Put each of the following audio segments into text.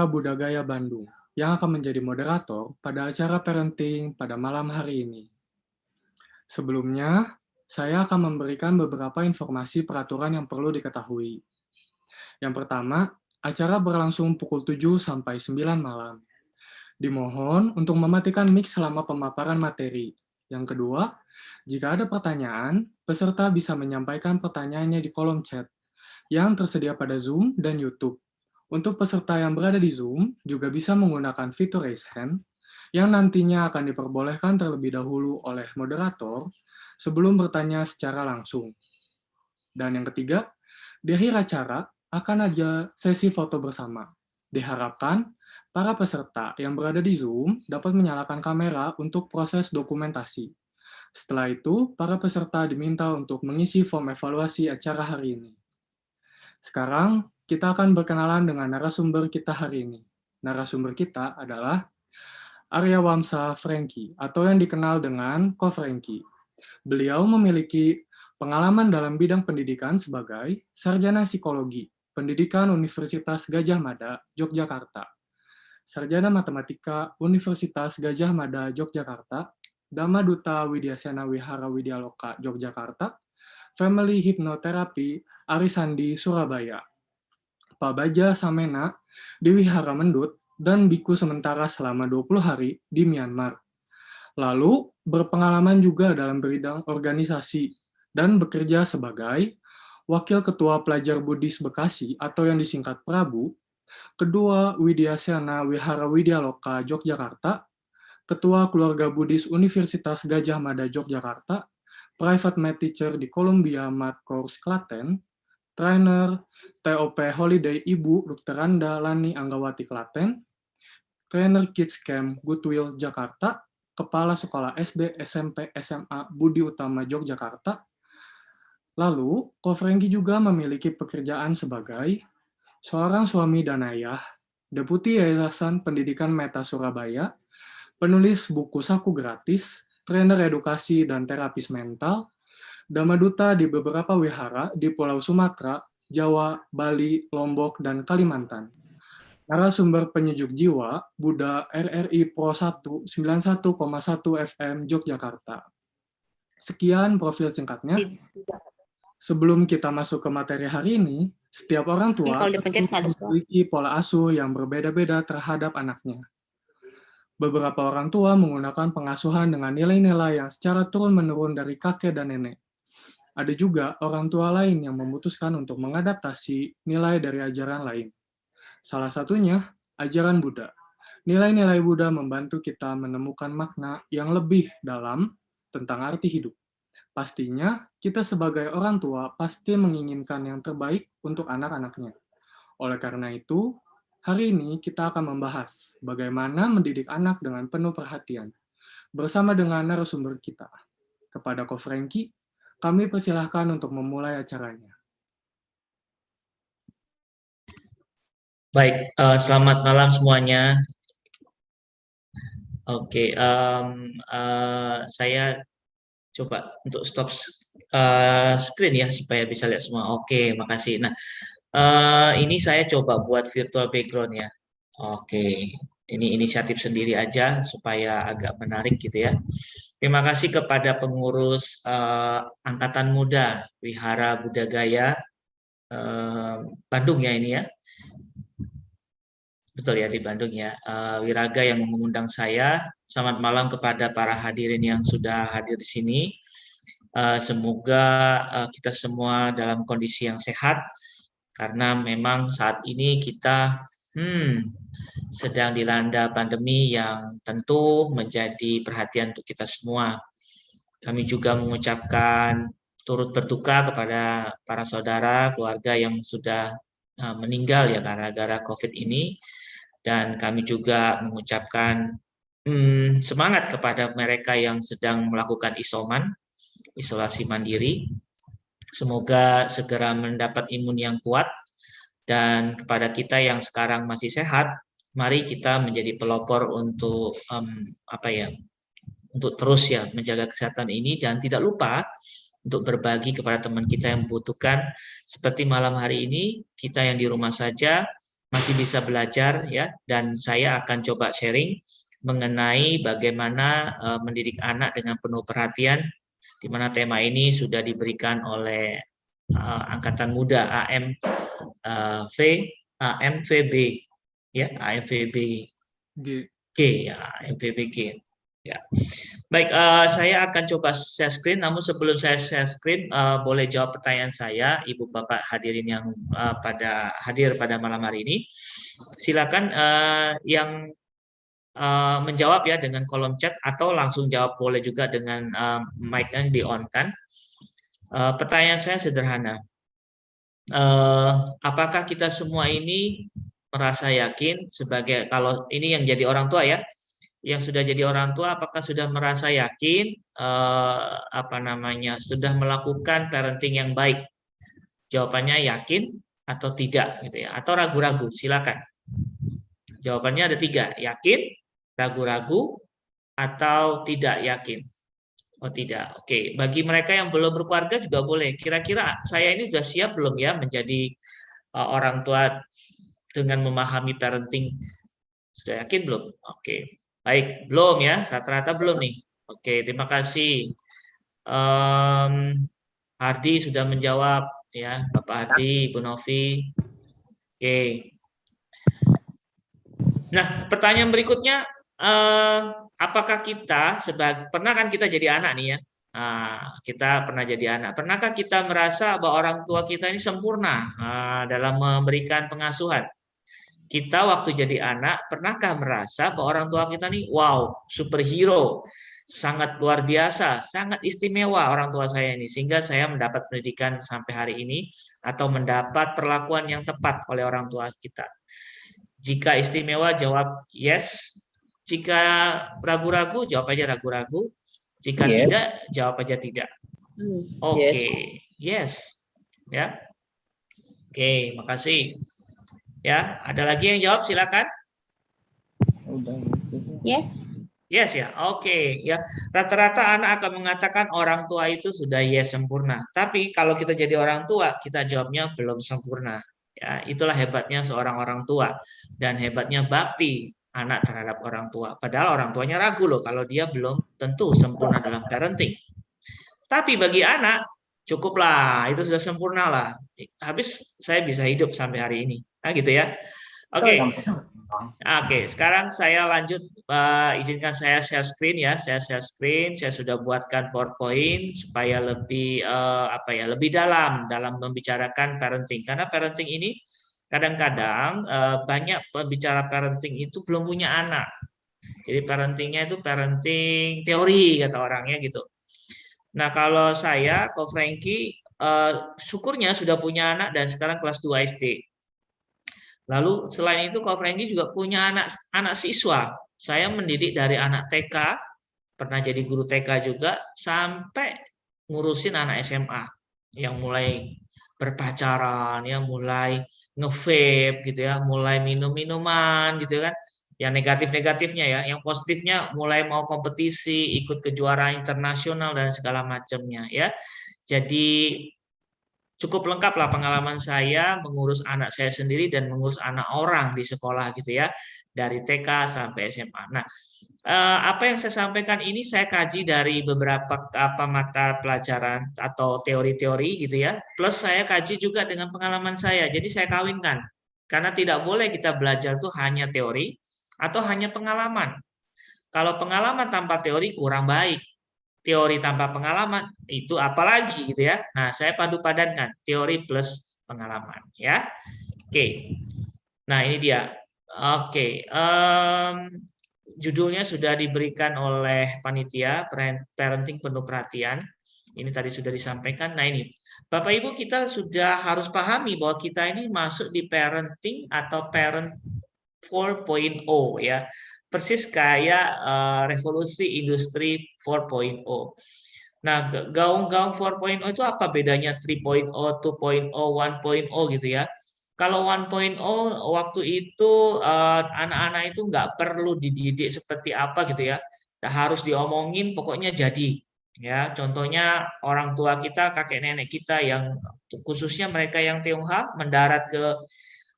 Budagaya Bandung yang akan menjadi moderator pada acara parenting pada malam hari ini. Sebelumnya, saya akan memberikan beberapa informasi peraturan yang perlu diketahui. Yang pertama, acara berlangsung pukul 7 sampai 9 malam. Dimohon untuk mematikan mic selama pemaparan materi. Yang kedua, jika ada pertanyaan, peserta bisa menyampaikan pertanyaannya di kolom chat yang tersedia pada Zoom dan YouTube. Untuk peserta yang berada di Zoom, juga bisa menggunakan fitur raise hand yang nantinya akan diperbolehkan terlebih dahulu oleh moderator sebelum bertanya secara langsung. Dan yang ketiga, di akhir acara akan ada sesi foto bersama. Diharapkan para peserta yang berada di Zoom dapat menyalakan kamera untuk proses dokumentasi. Setelah itu, para peserta diminta untuk mengisi form evaluasi acara hari ini. Sekarang, kita akan berkenalan dengan narasumber kita hari ini. Narasumber kita adalah Arya Wamsa Franky, atau yang dikenal dengan Ko Franky. Beliau memiliki pengalaman dalam bidang pendidikan sebagai Sarjana Psikologi, Pendidikan Universitas Gadjah Mada, Yogyakarta, Sarjana Matematika Universitas Gadjah Mada, Yogyakarta, Dhamma Duta Widyasena Wihara Widyaloka, Yogyakarta, Family Hypnotherapy Arisandi, Surabaya, Pabaja Samena di Wihara Mendut, dan biku sementara selama 20 hari di Myanmar. Lalu, berpengalaman juga dalam bidang organisasi dan bekerja sebagai Wakil Ketua Pelajar Buddhis Bekasi atau yang disingkat Prabu, Kedua Widyasena Wihara Widyaloka Yogyakarta, Ketua Keluarga Buddhis Universitas Gadjah Mada Yogyakarta, Private Math Teacher di Columbia Math Course Klaten, Trainer TOP Holiday Ibu Dr. Randa Lani Anggawati Klaten, Trainer Kids Camp Goodwill Jakarta, Kepala Sekolah SD, SMP, SMA Budi Utama Yogyakarta. Lalu, Ko Franky juga memiliki pekerjaan sebagai seorang suami dan ayah, Deputi Yayasan Pendidikan Meta Surabaya, penulis buku saku gratis, trainer edukasi dan terapis mental, Dhamma Duta di beberapa wihara di Pulau Sumatera, Jawa, Bali, Lombok, dan Kalimantan. Narasumber penyejuk jiwa, Buddha RRI Pro 1 91,1 FM Yogyakarta. Sekian profil singkatnya. Sebelum kita masuk ke materi hari ini, setiap orang tua memiliki pola asuh yang berbeda-beda terhadap anaknya. Beberapa orang tua menggunakan pengasuhan dengan nilai-nilai yang secara turun-menurun dari kakek dan nenek. Ada juga orang tua lain yang memutuskan untuk mengadaptasi nilai dari ajaran lain. Salah satunya, ajaran Buddha. Nilai-nilai Buddha membantu kita menemukan makna yang lebih dalam tentang arti hidup. Pastinya, kita sebagai orang tua pasti menginginkan yang terbaik untuk anak-anaknya. Oleh karena itu, hari ini kita akan membahas bagaimana mendidik anak dengan penuh perhatian bersama dengan narasumber kita. Kepada Ko Franky, kami persilahkan untuk memulai acaranya. Baik, selamat malam semuanya. Oke, saya coba untuk stop screen ya supaya bisa lihat semua. Oke, makasih. Nah, ini saya coba buat virtual background ya. Oke, ini inisiatif sendiri aja supaya agak menarik gitu ya. Terima kasih kepada pengurus Angkatan Muda Wihara Budagaya Bandung ya ini ya. Betul ya, di Bandung ya. Wiraga yang mengundang saya. Selamat malam kepada para hadirin yang sudah hadir di sini. Semoga kita semua dalam kondisi yang sehat, karena memang saat ini kita sedang dilanda pandemi yang tentu menjadi perhatian untuk kita semua. Kami juga mengucapkan turut berduka kepada para saudara, keluarga yang sudah meninggal ya gara-gara COVID ini. Dan kami juga mengucapkan semangat kepada mereka yang sedang melakukan isolasi mandiri. Semoga segera mendapat imun yang kuat. Dan kepada kita yang sekarang masih sehat, mari kita menjadi pelopor untuk untuk terus ya menjaga kesehatan ini, dan tidak lupa untuk berbagi kepada teman kita yang membutuhkan. Seperti malam hari ini, kita yang di rumah saja, masih bisa belajar ya, dan saya akan coba sharing mengenai bagaimana mendidik anak dengan penuh perhatian, di mana tema ini sudah diberikan oleh Angkatan Muda AMVB ya, AMVB G. G ya, AMVBG ya. Baik, saya akan coba share screen. Namun sebelum saya share screen, boleh jawab pertanyaan saya, Ibu Bapak hadirin yang hadir pada malam hari ini. Silakan yang menjawab ya dengan kolom chat, atau langsung jawab boleh juga dengan mic yang di-on-kan. Pertanyaan saya sederhana. Apakah kita semua ini merasa yakin sebagai, kalau ini yang jadi orang tua ya, yang sudah jadi orang tua, apakah sudah merasa yakin sudah melakukan parenting yang baik? Jawabannya yakin atau tidak gitu ya, atau ragu-ragu? Silakan. Jawabannya ada 3, yakin, ragu-ragu, atau tidak yakin. Oh tidak, oke. Bagi mereka yang belum berkeluarga juga boleh. Kira-kira saya ini sudah siap belum ya menjadi orang tua dengan memahami parenting? Sudah yakin belum? Oke, baik. Belum ya, rata-rata belum nih. Oke, terima kasih. Hardi sudah menjawab ya, Bapak Hardi, Bu Novi. Oke. Nah, pertanyaan berikutnya, apakah kita pernah kan kita jadi anak nih ya? Nah, kita pernah jadi anak. Pernahkah kita merasa bahwa orang tua kita ini sempurna dalam memberikan pengasuhan? Kita waktu jadi anak, pernahkah merasa bahwa orang tua kita nih, wow, superhero, sangat luar biasa, sangat istimewa orang tua saya ini, sehingga saya mendapat pendidikan sampai hari ini, atau mendapat perlakuan yang tepat oleh orang tua kita? Jika istimewa, jawab yes. Jika ragu-ragu, jawab aja ragu-ragu. Jika tidak, jawab aja tidak. Oke, yes. Ya. Oke, makasih. Ya, ada lagi yang jawab, silakan. Yes. Yes ya, oke ya. Rata-rata anak akan mengatakan orang tua itu sudah yes sempurna. Tapi kalau kita jadi orang tua, kita jawabnya belum sempurna. Ya, itulah hebatnya seorang orang tua dan hebatnya bakti anak terhadap orang tua. Padahal orang tuanya ragu loh kalau dia belum tentu sempurna dalam parenting. Tapi bagi anak cukuplah, itu sudah sempurna lah. Habis saya bisa hidup sampai hari ini. Nah, gitu ya. Oke. Oke, sekarang saya lanjut. Izinkan saya share screen ya. Saya share screen. Saya sudah buatkan PowerPoint supaya lebih lebih dalam membicarakan parenting. Karena parenting ini kadang-kadang banyak pembicara parenting itu belum punya anak. Jadi parentingnya itu parenting teori kata orangnya gitu. Nah, kalau saya, Ko Franky, syukurnya sudah punya anak dan sekarang kelas 2 SD. Lalu selain itu, Ko Franky juga punya anak siswa. Saya mendidik dari anak TK, pernah jadi guru TK juga, sampai ngurusin anak SMA yang mulai berpacaran, ya mulai nge-vape gitu ya, mulai minum-minuman gitu kan. Yang negatif-negatifnya ya, yang positifnya mulai mau kompetisi, ikut kejuaraan internasional dan segala macamnya ya. Jadi cukup lengkap lah pengalaman saya mengurus anak saya sendiri dan mengurus anak orang di sekolah gitu ya, dari TK sampai SMA. Nah, apa yang saya sampaikan ini saya kaji dari beberapa mata pelajaran atau teori-teori gitu ya, plus saya kaji juga dengan pengalaman saya. Jadi saya kawinkan, karena tidak boleh kita belajar tuh hanya teori atau hanya pengalaman. Kalau pengalaman tanpa teori kurang baik. Teori tanpa pengalaman itu apalagi gitu ya. Nah, saya padu padankan teori plus pengalaman ya. Oke. Nah, ini dia. Oke. Judulnya sudah diberikan oleh panitia, parenting penuh perhatian. Ini tadi sudah disampaikan. Nah, ini Bapak Ibu, kita sudah harus pahami bahwa kita ini masuk di parenting atau parent 4.0 ya. Persis kayak revolusi industri 4.0. Nah, gaung-gaung 4.0 itu apa bedanya 3.0, 2.0, 1.0 gitu ya. Kalau 1.0 waktu itu anak-anak itu nggak perlu dididik seperti apa gitu ya. Harus diomongin pokoknya jadi. Ya, contohnya orang tua kita, kakek nenek kita yang khususnya mereka yang Tionghoa mendarat ke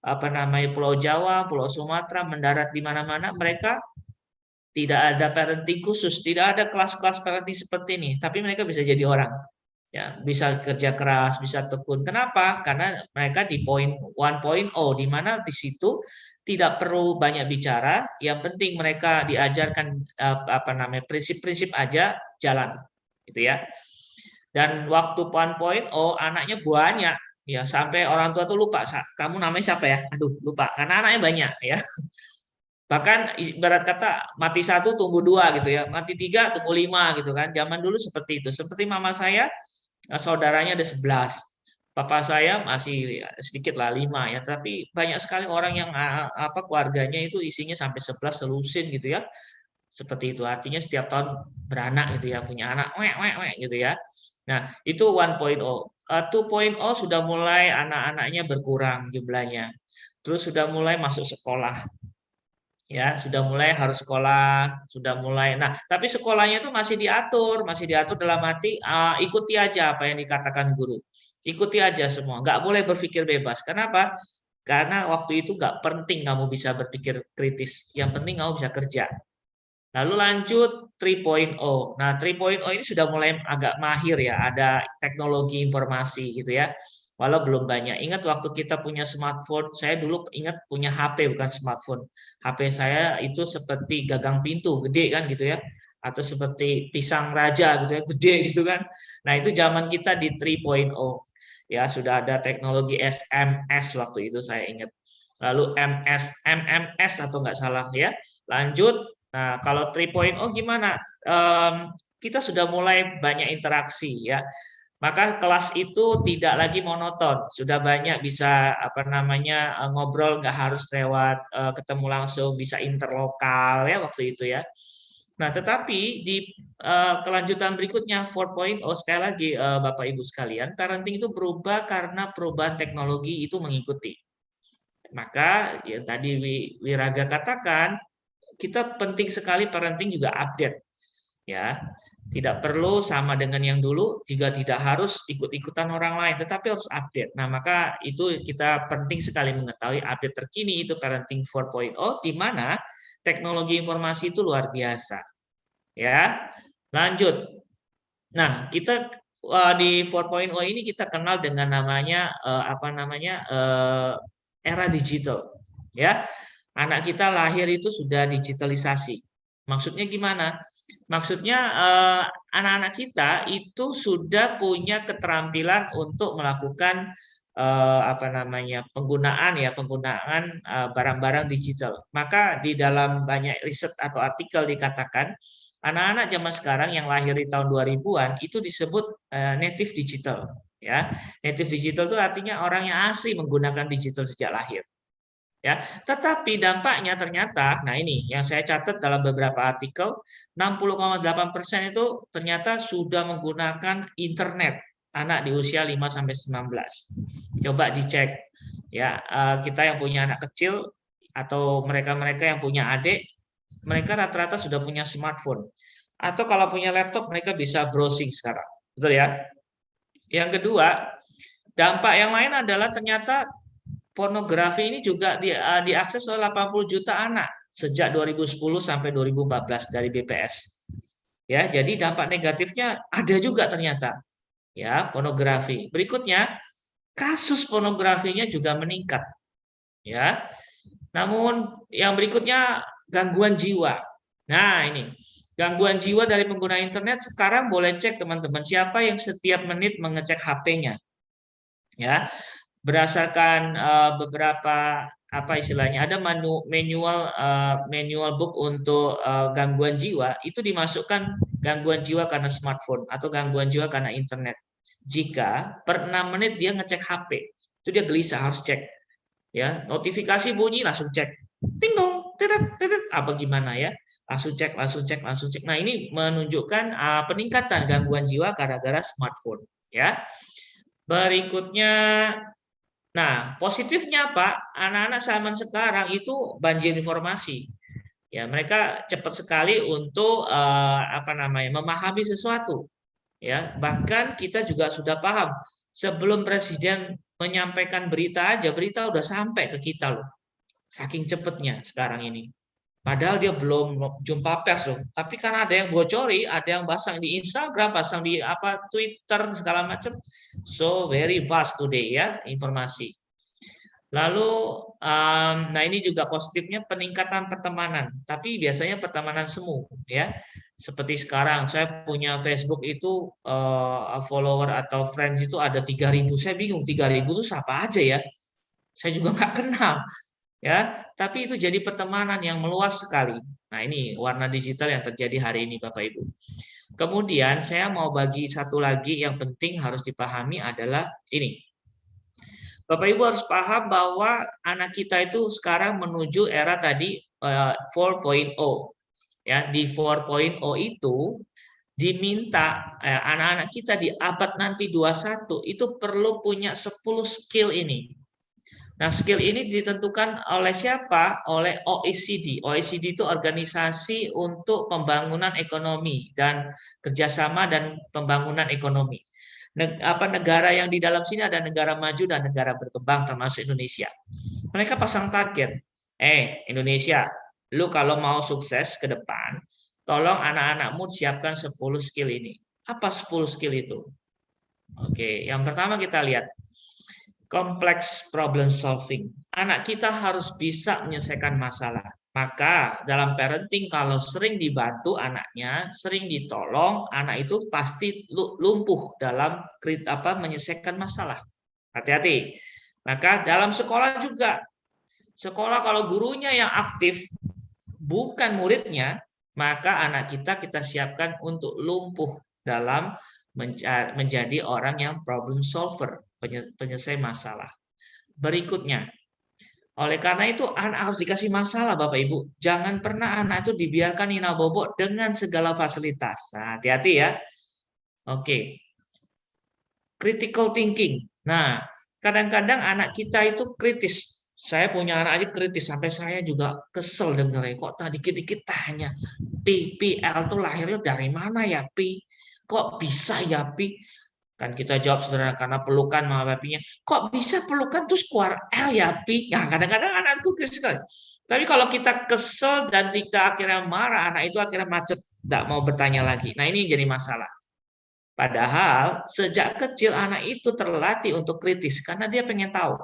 Pulau Jawa, Pulau Sumatera, mendarat di mana-mana, mereka tidak ada parenting khusus, tidak ada kelas-kelas parenting seperti ini, tapi mereka bisa jadi orang. Ya, bisa kerja keras, bisa tekun. Kenapa? Karena mereka di point 1.0, di mana di situ tidak perlu banyak bicara, yang penting mereka diajarkan prinsip-prinsip aja jalan, gitu ya. Dan waktu 1.0 anaknya banyak, ya sampai orang tua tuh lupa, kamu namanya siapa ya? Aduh, lupa, karena anaknya banyak ya. Bahkan ibarat kata mati satu tumbuh dua gitu ya, mati tiga tumbuh lima gitu kan. Zaman dulu seperti itu. Seperti mama saya, saudaranya ada 11. Papa saya masih sedikit lah 5 ya, tapi banyak sekali orang yang keluarganya itu isinya sampai 11 selusin gitu ya. Seperti itu. Artinya setiap tahun beranak gitu ya, punya anak gitu ya. Nah, itu 1.0. 2.0 sudah mulai anak-anaknya berkurang jumlahnya. Terus sudah mulai masuk sekolah. Ya, sudah mulai harus sekolah, sudah mulai. Nah, tapi sekolahnya itu masih diatur dalam arti ikuti aja apa yang dikatakan guru. Ikuti aja semua, nggak boleh berpikir bebas. Kenapa? Karena waktu itu nggak penting kamu bisa berpikir kritis. Yang penting kamu bisa kerja. Lalu lanjut 3.0. Nah, 3.0 ini sudah mulai agak mahir ya, ada teknologi informasi gitu ya. Walau belum banyak. Ingat waktu kita punya smartphone, saya dulu ingat punya HP bukan smartphone. HP saya itu seperti gagang pintu, gede kan gitu ya. Atau seperti pisang raja gitu ya, gede gitu kan. Nah, itu zaman kita di 3.0. Ya, sudah ada teknologi SMS waktu itu saya ingat. Lalu MMS atau nggak salah ya. Lanjut. Nah, kalau 3.0 gimana? Kita sudah mulai banyak interaksi ya. Maka kelas itu tidak lagi monoton, sudah banyak bisa ngobrol, nggak harus lewat ketemu langsung, bisa interlokal ya waktu itu ya. Nah, tetapi di kelanjutan berikutnya 4.0 sekali lagi Bapak Ibu sekalian, parenting itu berubah karena perubahan teknologi itu mengikuti. Maka yang tadi Wiraga katakan, kita penting sekali parenting juga update ya. Tidak perlu sama dengan yang dulu, juga tidak harus ikut-ikutan orang lain, tetapi harus update. Nah, maka itu kita penting sekali mengetahui update terkini itu parenting 4.0 di mana teknologi informasi itu luar biasa. Ya. Lanjut. Nah, kita di 4.0 ini kita kenal dengan namanya era digital. Ya. Anak kita lahir itu sudah digitalisasi. Maksudnya gimana? Maksudnya anak-anak kita itu sudah punya keterampilan untuk melakukan penggunaan barang-barang digital. Maka di dalam banyak riset atau artikel dikatakan anak-anak zaman sekarang yang lahir di tahun 2000-an itu disebut native digital. Ya, native digital itu artinya orang yang asli menggunakan digital sejak lahir. Ya, tetapi dampaknya ternyata, nah ini yang saya catat dalam beberapa artikel, 60,8% itu ternyata sudah menggunakan internet anak di usia 5 sampai 19. Coba dicek ya, kita yang punya anak kecil atau mereka-mereka yang punya adik, mereka rata-rata sudah punya smartphone. Atau kalau punya laptop mereka bisa browsing sekarang. Betul ya? Yang kedua, dampak yang lain adalah ternyata pornografi ini juga diakses oleh 80 juta anak sejak 2010 sampai 2014 dari BPS. Ya, jadi dampak negatifnya ada juga ternyata. Ya, pornografi. Berikutnya, kasus pornografinya juga meningkat. Ya. Namun yang berikutnya gangguan jiwa. Nah, ini gangguan jiwa dari pengguna internet sekarang boleh cek teman-teman siapa yang setiap menit mengecek HP-nya. Ya, berdasarkan beberapa ada manual book untuk gangguan jiwa itu dimasukkan gangguan jiwa karena smartphone atau gangguan jiwa karena internet. Jika per 6 menit dia ngecek HP, itu dia gelisah harus cek. Ya, notifikasi bunyi langsung cek. Ting dong, tetet tetet apa gimana ya? Langsung cek, langsung cek, langsung cek. Nah, ini menunjukkan peningkatan gangguan jiwa gara-gara smartphone, ya. Berikutnya, nah, positifnya apa? Anak-anak zaman sekarang itu banjir informasi. Ya, mereka cepat sekali untuk memahami sesuatu. Ya, bahkan kita juga sudah paham sebelum presiden menyampaikan berita aja, berita udah sampai ke kita loh. Saking cepetnya sekarang ini. Padahal dia belum jumpa pers loh. Tapi karena ada yang bocori, ada yang pasang di Instagram, pasang di Twitter segala macam. So very fast today ya informasi. Lalu, nah ini juga positifnya peningkatan pertemanan. Tapi biasanya pertemanan semu ya. Seperti sekarang saya punya Facebook itu follower atau friends itu ada 3.000. Saya bingung 3.000 itu siapa aja ya. Saya juga nggak kenal ya, tapi itu jadi pertemanan yang meluas sekali. Nah, ini warna digital yang terjadi hari ini Bapak Ibu. Kemudian saya mau bagi satu lagi yang penting harus dipahami adalah ini. Bapak Ibu harus paham bahwa anak kita itu sekarang menuju era tadi 4.0. Ya, di 4.0 itu diminta anak-anak kita di abad nanti 21 itu perlu punya 10 skill ini. Nah, skill ini ditentukan oleh siapa? Oleh OECD. OECD itu organisasi untuk pembangunan ekonomi dan kerjasama dan pembangunan ekonomi. Negara yang di dalam sini ada negara maju dan negara berkembang termasuk Indonesia. Mereka pasang target. Indonesia, lu kalau mau sukses ke depan, tolong anak-anakmu siapkan 10 skill ini. Apa 10 skill itu? Oke, yang pertama kita lihat complex problem solving. Anak kita harus bisa menyelesaikan masalah. Maka dalam parenting kalau sering dibantu anaknya, sering ditolong, anak itu pasti lumpuh dalam menyelesaikan masalah. Hati-hati. Maka dalam sekolah juga, sekolah kalau gurunya yang aktif, bukan muridnya, maka anak kita siapkan untuk lumpuh dalam menjadi orang yang problem solver, penyelesai masalah. Berikutnya, oleh karena itu anak harus dikasih masalah Bapak Ibu. Jangan pernah anak itu dibiarkan nina bobok dengan segala fasilitas. Nah, hati-hati ya. Oke. Critical thinking. Nah, kadang-kadang anak kita itu kritis. Saya punya anak aja kritis, sampai saya juga kesel dengernya. Kok tadi dikit-dikit tanya, PL tuh lahirnya dari mana ya, Pi? Kok bisa ya, Pi? Kan kita jawab sederhana, karena pelukan mama papinya. Kok bisa pelukan terus keluar L ya, Pi? Ya, kadang-kadang anakku kritis sekali. Tapi kalau kita kesel dan kita akhirnya marah, anak itu akhirnya macet, tidak mau bertanya lagi. Nah, ini jadi masalah. Padahal sejak kecil anak itu terlatih untuk kritis karena dia pengen tahu.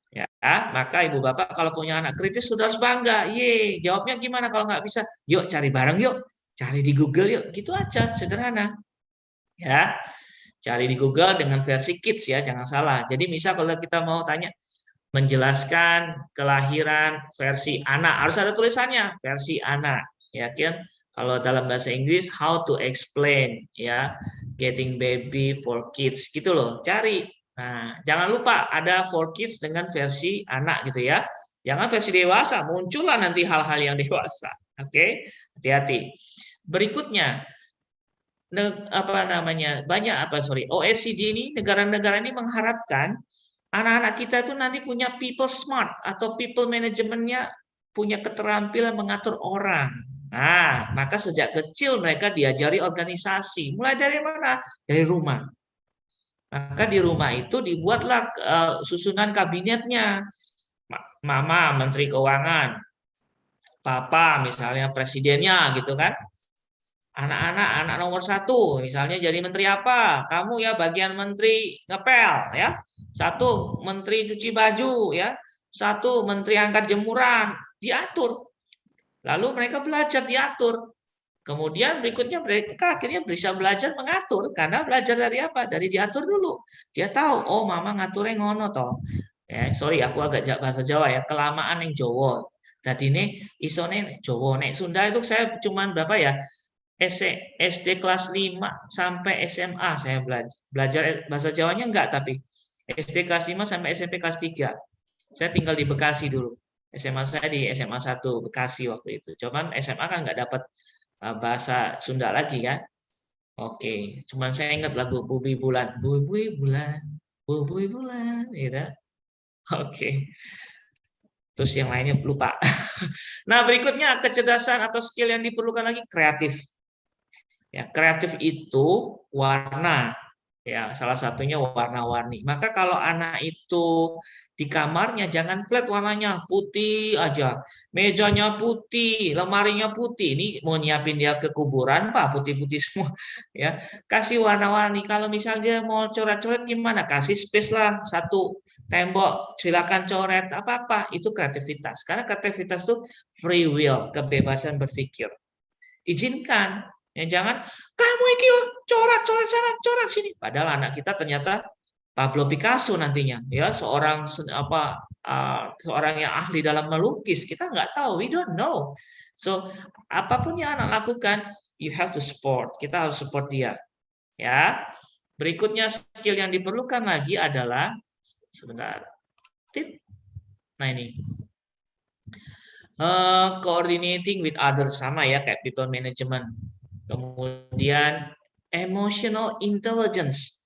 Ya, maka ibu bapak kalau punya anak kritis sudah harus bangga. Ye, jawabnya gimana kalau nggak bisa? Yuk cari bareng yuk, cari di Google yuk, gitu aja, sederhana. Ya, cari di Google dengan versi kids ya, jangan salah. Jadi misal kalau kita mau tanya menjelaskan kelahiran versi anak, harus ada tulisannya versi anak, ya kan? Kalau dalam bahasa Inggris, how to explain, ya, getting baby for kids, gitu loh. Cari. Nah, jangan lupa ada for kids dengan versi anak, gitu ya. Jangan versi dewasa, muncullah nanti hal-hal yang dewasa. Oke, hati-hati. Berikutnya, OECD ini, negara-negara ini mengharapkan anak-anak kita itu nanti punya people smart atau people manajemennya, punya keterampilan mengatur orang. Nah, maka sejak kecil mereka diajari organisasi. Mulai dari mana? Dari rumah. Maka di rumah itu dibuatlah susunan kabinetnya. Mama Menteri Keuangan, Papa misalnya presidennya gitu kan. Anak-anak, anak nomor 1 misalnya jadi menteri apa? Kamu ya bagian menteri ngepel ya. 1 menteri cuci baju ya. 1 menteri angkat jemuran, diatur. Lalu mereka belajar diatur. Kemudian berikutnya mereka akhirnya bisa belajar mengatur karena belajar dari apa? Dari diatur dulu. Dia tahu, oh mama ngaturnya ngono toh. Ya, sorry aku agak bahasa Jawa ya, kelamaan yang Jawa. Jadi ini isone Jawa, nek Sunda itu saya cuman berapa ya? SD kelas 5 sampai SMA saya belajar bahasa Jawanya enggak, tapi SD kelas 5 sampai SMP kelas 3. Saya tinggal di Bekasi dulu. SMA saya di SMA 1 Bekasi waktu itu. Cuman SMA kan nggak dapat bahasa Sunda lagi kan. Oke, cuman saya ingat lagu Bumi Bulan, Bumi Bulan, Bumi Bulan, gitu. Oke. Terus yang lainnya lupa. Nah, berikutnya kecerdasan atau skill yang diperlukan lagi kreatif. Ya, kreatif itu warna. Ya, salah satunya warna-warni. Maka kalau anak itu di kamarnya jangan flat warnanya, putih aja. Mejanya putih, lemarinya putih. Ini mau nyiapin dia ke kuburan, Pak, putih-putih semua. Ya, kasih warna-warni. Kalau misalnya dia mau coret-coret gimana? Kasih space lah satu tembok, silakan coret apa-apa. Itu kreativitas. Karena kreativitas itu free will, kebebasan berpikir. Izinkan. Ya, jangan kamu iki coret-coret sana, coret sini. Padahal anak kita ternyata Pablo Picasso nantinya, ya seorang seorang yang ahli dalam melukis. Kita nggak tahu, we don't know. So apapun yang anak lakukan, you have to support. Kita harus support dia. Ya. Berikutnya skill yang diperlukan lagi adalah sebentar. Tip. Nah ini coordinating with others sama ya kayak people management. Kemudian emotional intelligence.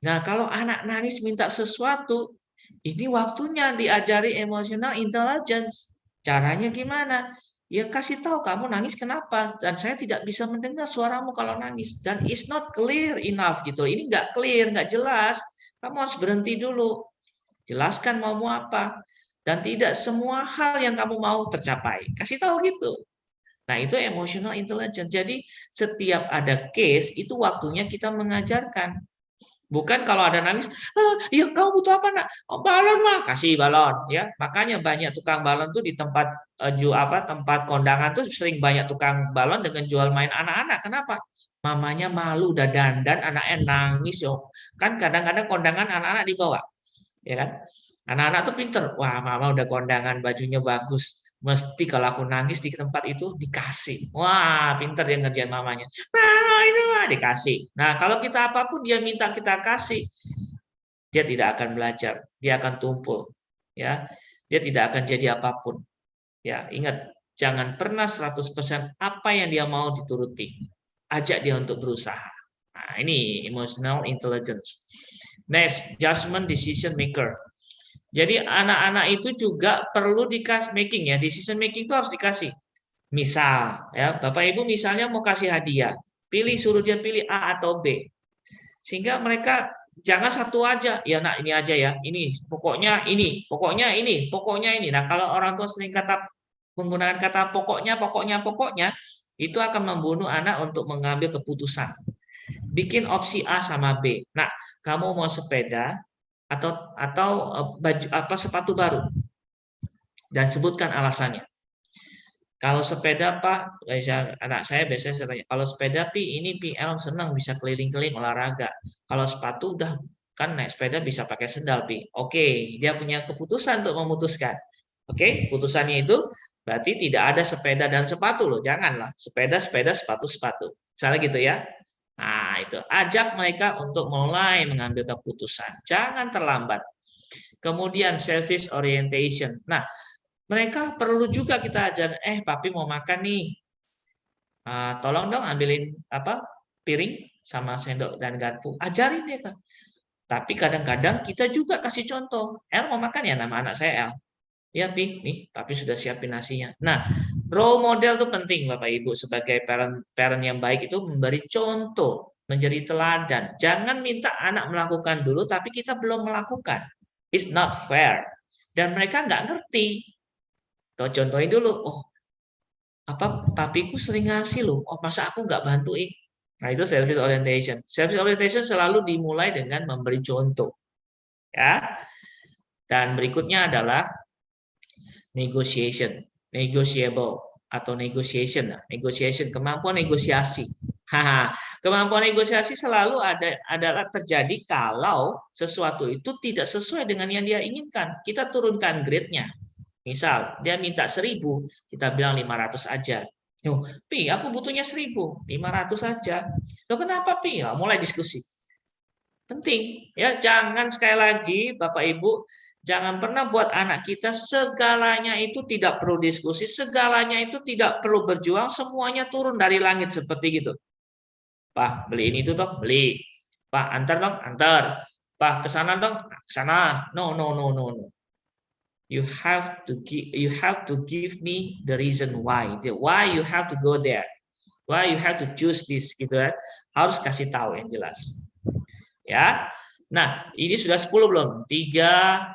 Nah, kalau anak nangis minta sesuatu, ini waktunya diajari emotional intelligence. Caranya gimana? Ya kasih tahu kamu nangis kenapa dan saya tidak bisa mendengar suaramu kalau nangis dan it's not clear enough gitu. Ini nggak clear, nggak jelas. Kamu harus berhenti dulu. Jelaskan maumu apa dan tidak semua hal yang kamu mau tercapai. Kasih tahu gitu. Nah, itu emotional intelligence. Jadi, setiap ada case, itu waktunya kita mengajarkan. Bukan kalau ada nangis, ya kamu butuh apa nak? Oh, balon mah, kasih balon, ya. Makanya banyak tukang balon tuh di tempat tempat kondangan tuh sering banyak tukang balon dengan jual main anak-anak. Kenapa? Mamanya malu udah dandan, anaknya nangis yo. Kan kadang-kadang kondangan anak-anak dibawa, ya kan? Anak-anak tuh pinter. Wah, mama udah kondangan, bajunya bagus. Mesti kalau aku nangis di tempat itu dikasih. Wah, pinter dia ngerjain mamanya. Nah, itu mah dikasih. Nah, kalau kita apapun dia minta kita kasih, dia tidak akan belajar. Dia akan tumpul. Ya, dia tidak akan jadi apapun. Ya, ingat, jangan pernah 100% apa yang dia mau dituruti. Ajak dia untuk berusaha. Nah, ini emotional intelligence. Next, judgment decision maker. Jadi anak-anak itu juga perlu dikasih making ya, decision making itu harus dikasih. Misal ya, Bapak Ibu misalnya mau kasih hadiah, suruh dia pilih A atau B. Sehingga mereka jangan satu aja, ya nak ini aja ya, ini, pokoknya ini, pokoknya ini, pokoknya ini. Nah, kalau orang tua sering menggunakan kata pokoknya, pokoknya, pokoknya, itu akan membunuh anak untuk mengambil keputusan. Bikin opsi A sama B. Nah, kamu mau sepeda atau baju sepatu baru dan sebutkan alasannya. Kalau sepeda Pak, anak saya biasanya saya tanya, kalau sepeda Pi ini PL senang bisa keliling-keliling olahraga. Kalau sepatu udah kan naik sepeda bisa pakai sendal Pi. Oke, dia punya keputusan untuk memutuskan. Oke, putusannya itu berarti tidak ada sepeda dan sepatu loh, janganlah. Sepeda, sepeda, sepatu, sepatu. Misalnya gitu ya. Nah, itu ajak mereka untuk mulai mengambil keputusan. Jangan terlambat. Kemudian service orientation. Nah, mereka perlu juga kita ajar, papi mau makan nih. Tolong dong ambilin piring sama sendok dan garpu. Ajarin dia kan. Tapi kadang-kadang kita juga kasih contoh. El mau makan ya, nama anak saya El. Ya, Pi, nih, Papi sudah siapin nasinya. Nah, role model itu penting, Bapak Ibu, sebagai parent yang baik itu memberi contoh, menjadi teladan. Jangan minta anak melakukan dulu, tapi kita belum melakukan. It's not fair. Dan mereka nggak ngerti. Tuh, contohin dulu, oh, papiku sering ngasih loh, oh, masa aku nggak bantuin? Nah, itu service orientation. Service orientation selalu dimulai dengan memberi contoh. Ya. Dan berikutnya adalah negotiation, negotiable atau negotiation, kemampuan negosiasi. Kemampuan negosiasi selalu adalah terjadi kalau sesuatu itu tidak sesuai dengan yang dia inginkan. Kita turunkan grade-nya. Misal dia minta 1.000, kita bilang 500 aja. Pi, aku butuhnya 1.000, 500 aja. Loh, kenapa Pi? Mulai diskusi. Penting ya, jangan sekali lagi Bapak Ibu, jangan pernah buat anak kita segalanya itu tidak perlu diskusi, segalanya itu tidak perlu berjuang, semuanya turun dari langit seperti gitu. Pak, beli ini tuh toh, beli. Pak, antar dong, antar. Pak, ke sana dong, ke sana. No. You have to give me the reason why you have to go there, why you have to choose this gitu kan. Harus kasih tahu yang jelas. Ya. Nah, ini sudah 10 belum? 3,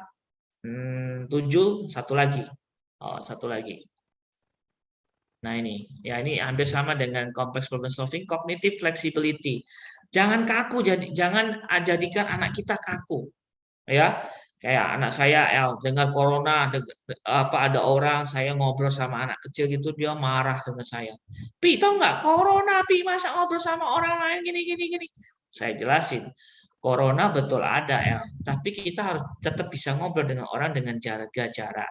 7, satu lagi. Oh, satu lagi. Nah, ini hampir sama dengan complex problem solving, cognitive flexibility. Jangan kaku, jangan jadikan anak kita kaku. Ya, kayak anak saya dengar corona, ada orang saya ngobrol sama anak kecil gitu, dia marah dengan saya. Pi, tau nggak corona, Pi, masa ngobrol sama orang lain gini gini gini. Saya jelasin, corona betul ada tapi kita harus tetap bisa ngobrol dengan orang dengan jaga jarak.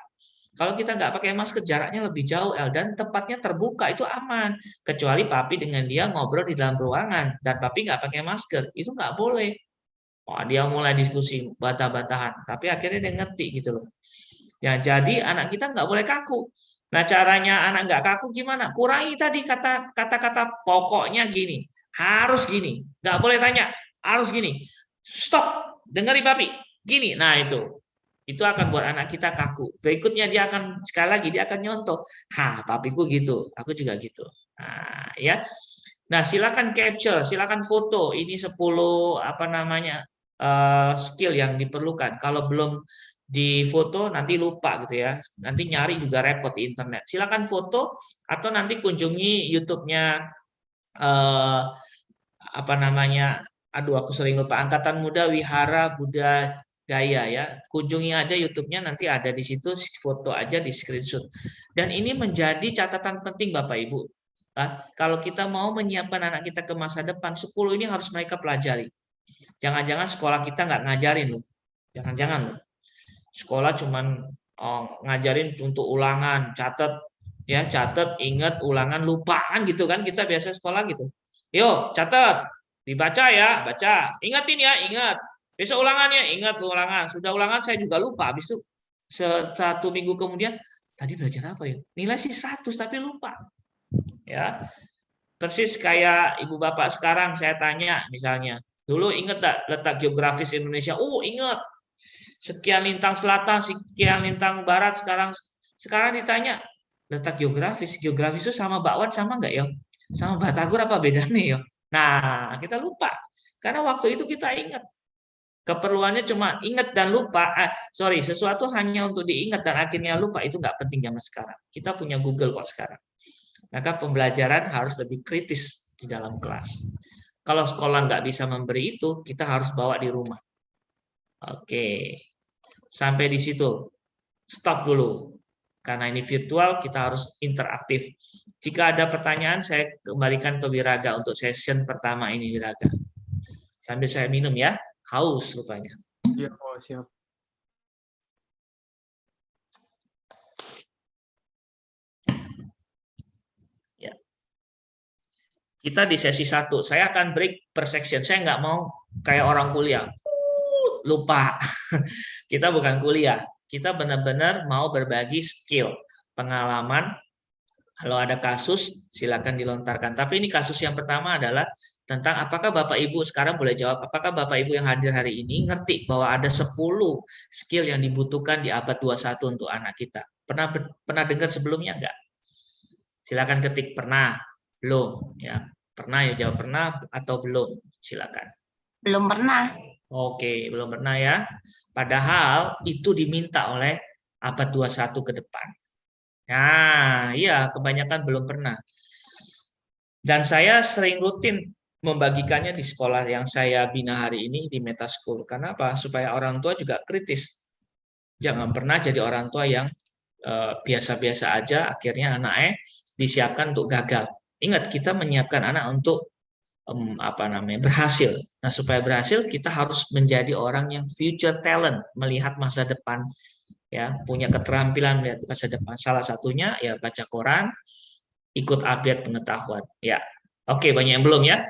Kalau kita nggak pakai masker, jaraknya lebih jauh, dan tempatnya terbuka, itu aman. Kecuali papi dengan dia ngobrol di dalam ruangan, dan papi nggak pakai masker, itu nggak boleh. Wah, dia mulai diskusi, bantah-bantahan. Tapi akhirnya dia ngerti gitu loh. Ya, jadi anak kita nggak boleh kaku. Nah, caranya anak nggak kaku gimana? Kurangi tadi kata-kata pokoknya gini. Harus gini. Nggak boleh tanya. Harus gini. Stop. Dengerin papi. Gini. Nah, itu. Itu akan buat anak kita kaku. Berikutnya dia akan, sekali lagi, dia akan nyontoh. Papiku gitu. Aku juga gitu. Nah, ya. Nah, silakan capture, silakan foto. Ini 10 skill yang diperlukan. Kalau belum difoto nanti lupa gitu ya. Nanti nyari juga repot di internet. Silakan foto atau nanti kunjungi YouTube-nya eh, aduh aku sering lupa, Angkatan Muda Wihara Buddha Gaya ya. Kunjungi aja YouTube-nya, nanti ada di situ, foto aja, di screenshot. Dan ini menjadi catatan penting Bapak Ibu. Kalau kita mau menyiapkan anak kita ke masa depan, 10 ini harus mereka pelajari. Jangan-jangan sekolah kita nggak ngajarin loh. Jangan-jangan loh. Sekolah cuman ngajarin untuk ulangan, catat, ingat, ulangan, lupaan gitu kan, kita biasa sekolah gitu. Yuk, catat, dibaca ya, baca. Ingatin ya, ingat. Besok ulangannya, ingat ulangan. Sudah ulangan saya juga lupa. Habis itu 1 minggu kemudian, tadi belajar apa ya? Nilai sih 100 tapi lupa. Ya. Persis kayak ibu bapak sekarang saya tanya misalnya, dulu ingat tak letak geografis Indonesia? Ingat. Sekian lintang selatan, sekian lintang barat, sekarang ditanya letak geografis itu sama bakwan sama nggak ya? Sama batagor apa bedanya ya? Nah, kita lupa. Karena waktu itu kita ingat. Keperluannya cuma ingat dan lupa. Sesuatu hanya untuk diingat dan akhirnya lupa, itu nggak penting zaman sekarang. Kita punya Google kok sekarang. Maka pembelajaran harus lebih kritis di dalam kelas. Kalau sekolah nggak bisa memberi itu, kita harus bawa di rumah. Oke. Sampai di situ, stop dulu. Karena ini virtual, kita harus interaktif. Jika ada pertanyaan, saya kembalikan ke Wiraga untuk session pertama ini, Wiraga. Sambil saya minum ya, haus rupanya. Iya, siap. Ya. Kita di sesi 1, saya akan break per section. Saya nggak mau kayak orang kuliah. Lupa. Kita bukan kuliah. Kita benar-benar mau berbagi skill, pengalaman. Kalau ada kasus, silakan dilontarkan. Tapi ini kasus yang pertama adalah tentang apakah Bapak Ibu, sekarang boleh jawab, apakah Bapak Ibu yang hadir hari ini ngerti bahwa ada 10 skill yang dibutuhkan di abad 21 untuk anak kita? Pernah dengar sebelumnya enggak? Silakan ketik pernah, belum ya. Pernah ya, jawab pernah atau belum. Silakan. Belum pernah. Oke, belum pernah ya. Padahal itu diminta oleh abad 21 ke depan. Nah, iya, kebanyakan belum pernah. Dan saya sering rutin membagikannya di sekolah yang saya bina hari ini di Meta School. Karena apa? Supaya orang tua juga kritis. Jangan pernah jadi orang tua yang biasa-biasa aja, akhirnya anaknya disiapkan untuk gagal. Ingat, kita menyiapkan anak untuk berhasil. Nah, supaya berhasil kita harus menjadi orang yang future talent, melihat masa depan, ya, punya keterampilan melihat masa depan. Salah satunya ya baca koran, ikut update pengetahuan. Ya, oke, banyak yang belum ya.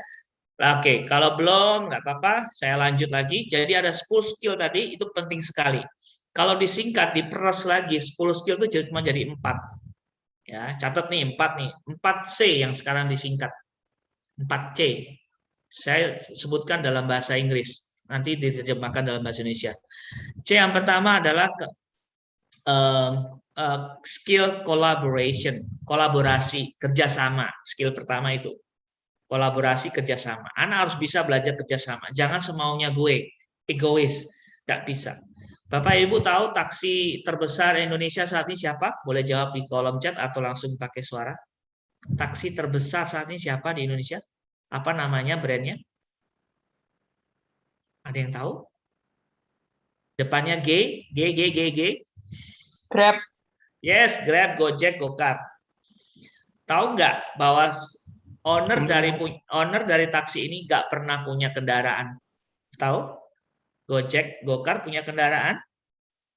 Oke, kalau belum nggak apa-apa, saya lanjut lagi. Jadi ada 10 skill tadi, itu penting sekali. Kalau disingkat, diperas lagi, 10 skill itu cuma jadi 4. Ya, catat nih 4 nih, 4C yang sekarang disingkat. 4C. Saya sebutkan dalam bahasa Inggris, nanti diterjemahkan dalam bahasa Indonesia. C yang pertama adalah skill collaboration, kolaborasi, kerjasama. Skill pertama itu kolaborasi, kerjasama. Anak harus bisa belajar kerjasama. Jangan semaunya gue, egois. Nggak bisa. Bapak Ibu tahu taksi terbesar Indonesia saat ini siapa? Boleh jawab di kolom chat atau langsung pakai suara. Taksi terbesar saat ini siapa di Indonesia? Apa namanya brandnya? Ada yang tahu? Depannya G, G. Grab. Yes, Grab, Gojek, Gokar. Tahu nggak bahwa owner dari taksi ini nggak pernah punya kendaraan? Tahu? Gojek, Gokar punya kendaraan?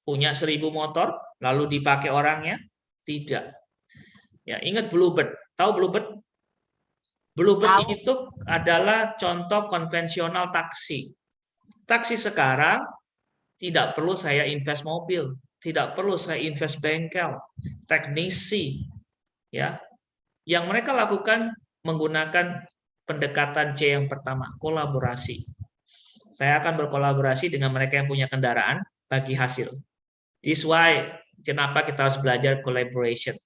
Punya 1000 motor, lalu dipakai orangnya? Tidak. Ya, ingat Bluebird. Tahu Bluebird? Bluebird itu adalah contoh konvensional taksi. Taksi sekarang tidak perlu saya invest mobil, tidak perlu saya invest bengkel, teknisi, ya. Yang mereka lakukan menggunakan pendekatan C yang pertama, kolaborasi. Saya akan berkolaborasi dengan mereka yang punya kendaraan bagi hasil. This why kenapa kita harus belajar collaboration.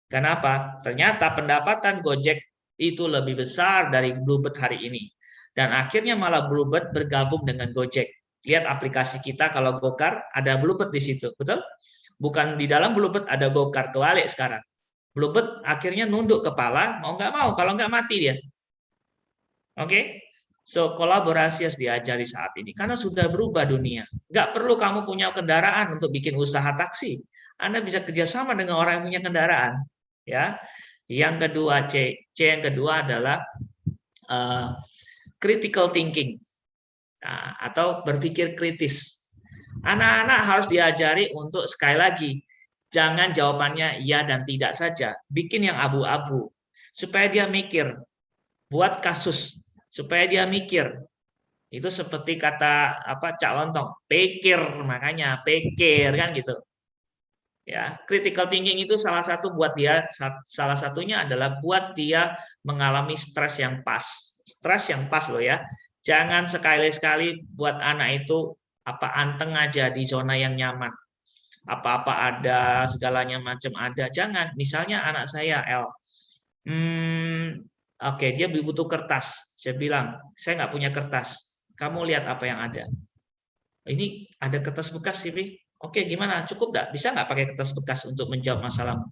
Kenapa? Ternyata pendapatan Gojek itu lebih besar dari Bluebird hari ini. Dan akhirnya malah Bluebird bergabung dengan Gojek. Lihat aplikasi kita kalau Gokar ada Bluebird di situ, betul? Bukan di dalam Bluebird ada Gokar, kebalik sekarang. Bluebird akhirnya nunduk kepala, mau nggak mau, kalau nggak mati dia. Oke? So, kolaborasi harus diajari saat ini, karena sudah berubah dunia. Nggak perlu kamu punya kendaraan untuk bikin usaha taksi. Anda bisa kerjasama dengan orang yang punya kendaraan. Ya. Yang kedua, C yang kedua adalah critical thinking. Nah, atau berpikir kritis. Anak-anak harus diajari untuk sekali lagi, jangan jawabannya iya dan tidak saja. Bikin yang abu-abu. Supaya dia mikir. Buat kasus. Supaya dia mikir. Itu seperti kata Cak Lontong. Pikir, makanya pikir kan gitu. Ya, critical thinking itu salah satunya adalah buat dia mengalami stres yang pas. Stres yang pas loh ya. Jangan sekali-sekali buat anak itu anteng aja di zona yang nyaman. Apa-apa ada, segalanya macam ada. Jangan. Misalnya anak saya, oke, dia butuh kertas. Saya bilang, saya nggak punya kertas. Kamu lihat apa yang ada. Ini ada kertas bekas sih, Bi. Oke, gimana? Cukup nggak? Bisa nggak pakai kertas bekas untuk menjawab masalahmu?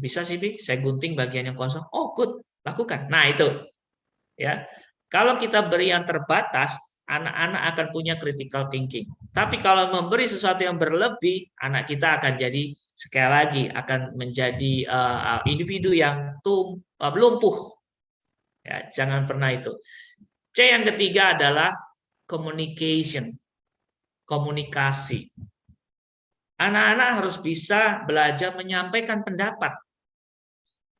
Bisa sih, Bi. Saya gunting bagian yang kosong. Oh, good. Lakukan. Nah, itu. Ya. Kalau kita beri yang terbatas, anak-anak akan punya critical thinking. Tapi kalau memberi sesuatu yang berlebih, anak kita akan jadi, sekali lagi, akan menjadi individu yang lumpuh. Ya, jangan pernah itu. C yang ketiga adalah communication. Komunikasi. Anak-anak harus bisa belajar menyampaikan pendapat.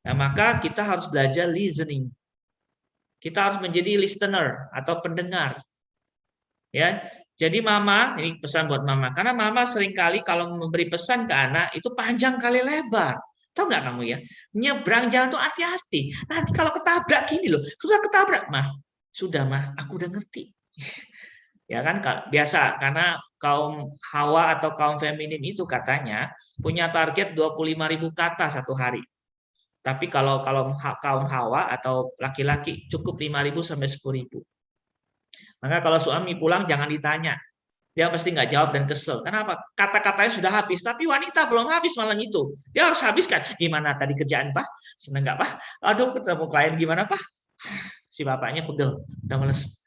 Nah, maka kita harus belajar listening. Kita harus menjadi listener atau pendengar. Ya, jadi mama, ini pesan buat mama, karena mama seringkali kalau memberi pesan ke anak itu panjang kali lebar. Tahu nggak kamu ya? Nyebrang jalan tuh hati-hati. Nanti kalau ketabrak gini loh, sudah ketabrak, mah. Sudah, mah, aku udah ngerti. Ya kan biasa, karena kaum Hawa atau kaum feminim itu katanya punya target 25.000 kata satu hari. Tapi kalau kaum Hawa atau laki-laki cukup 5.000 sampai 10.000. Maka kalau suami pulang jangan ditanya. Dia pasti nggak jawab dan kesel. Kenapa? Kata-katanya sudah habis, tapi wanita belum habis malam itu. Dia harus habiskan. Gimana tadi kerjaan, Pak? Seneng nggak, Pak? Aduh, ketemu klien gimana, Pak? Si bapaknya pegel, udah males.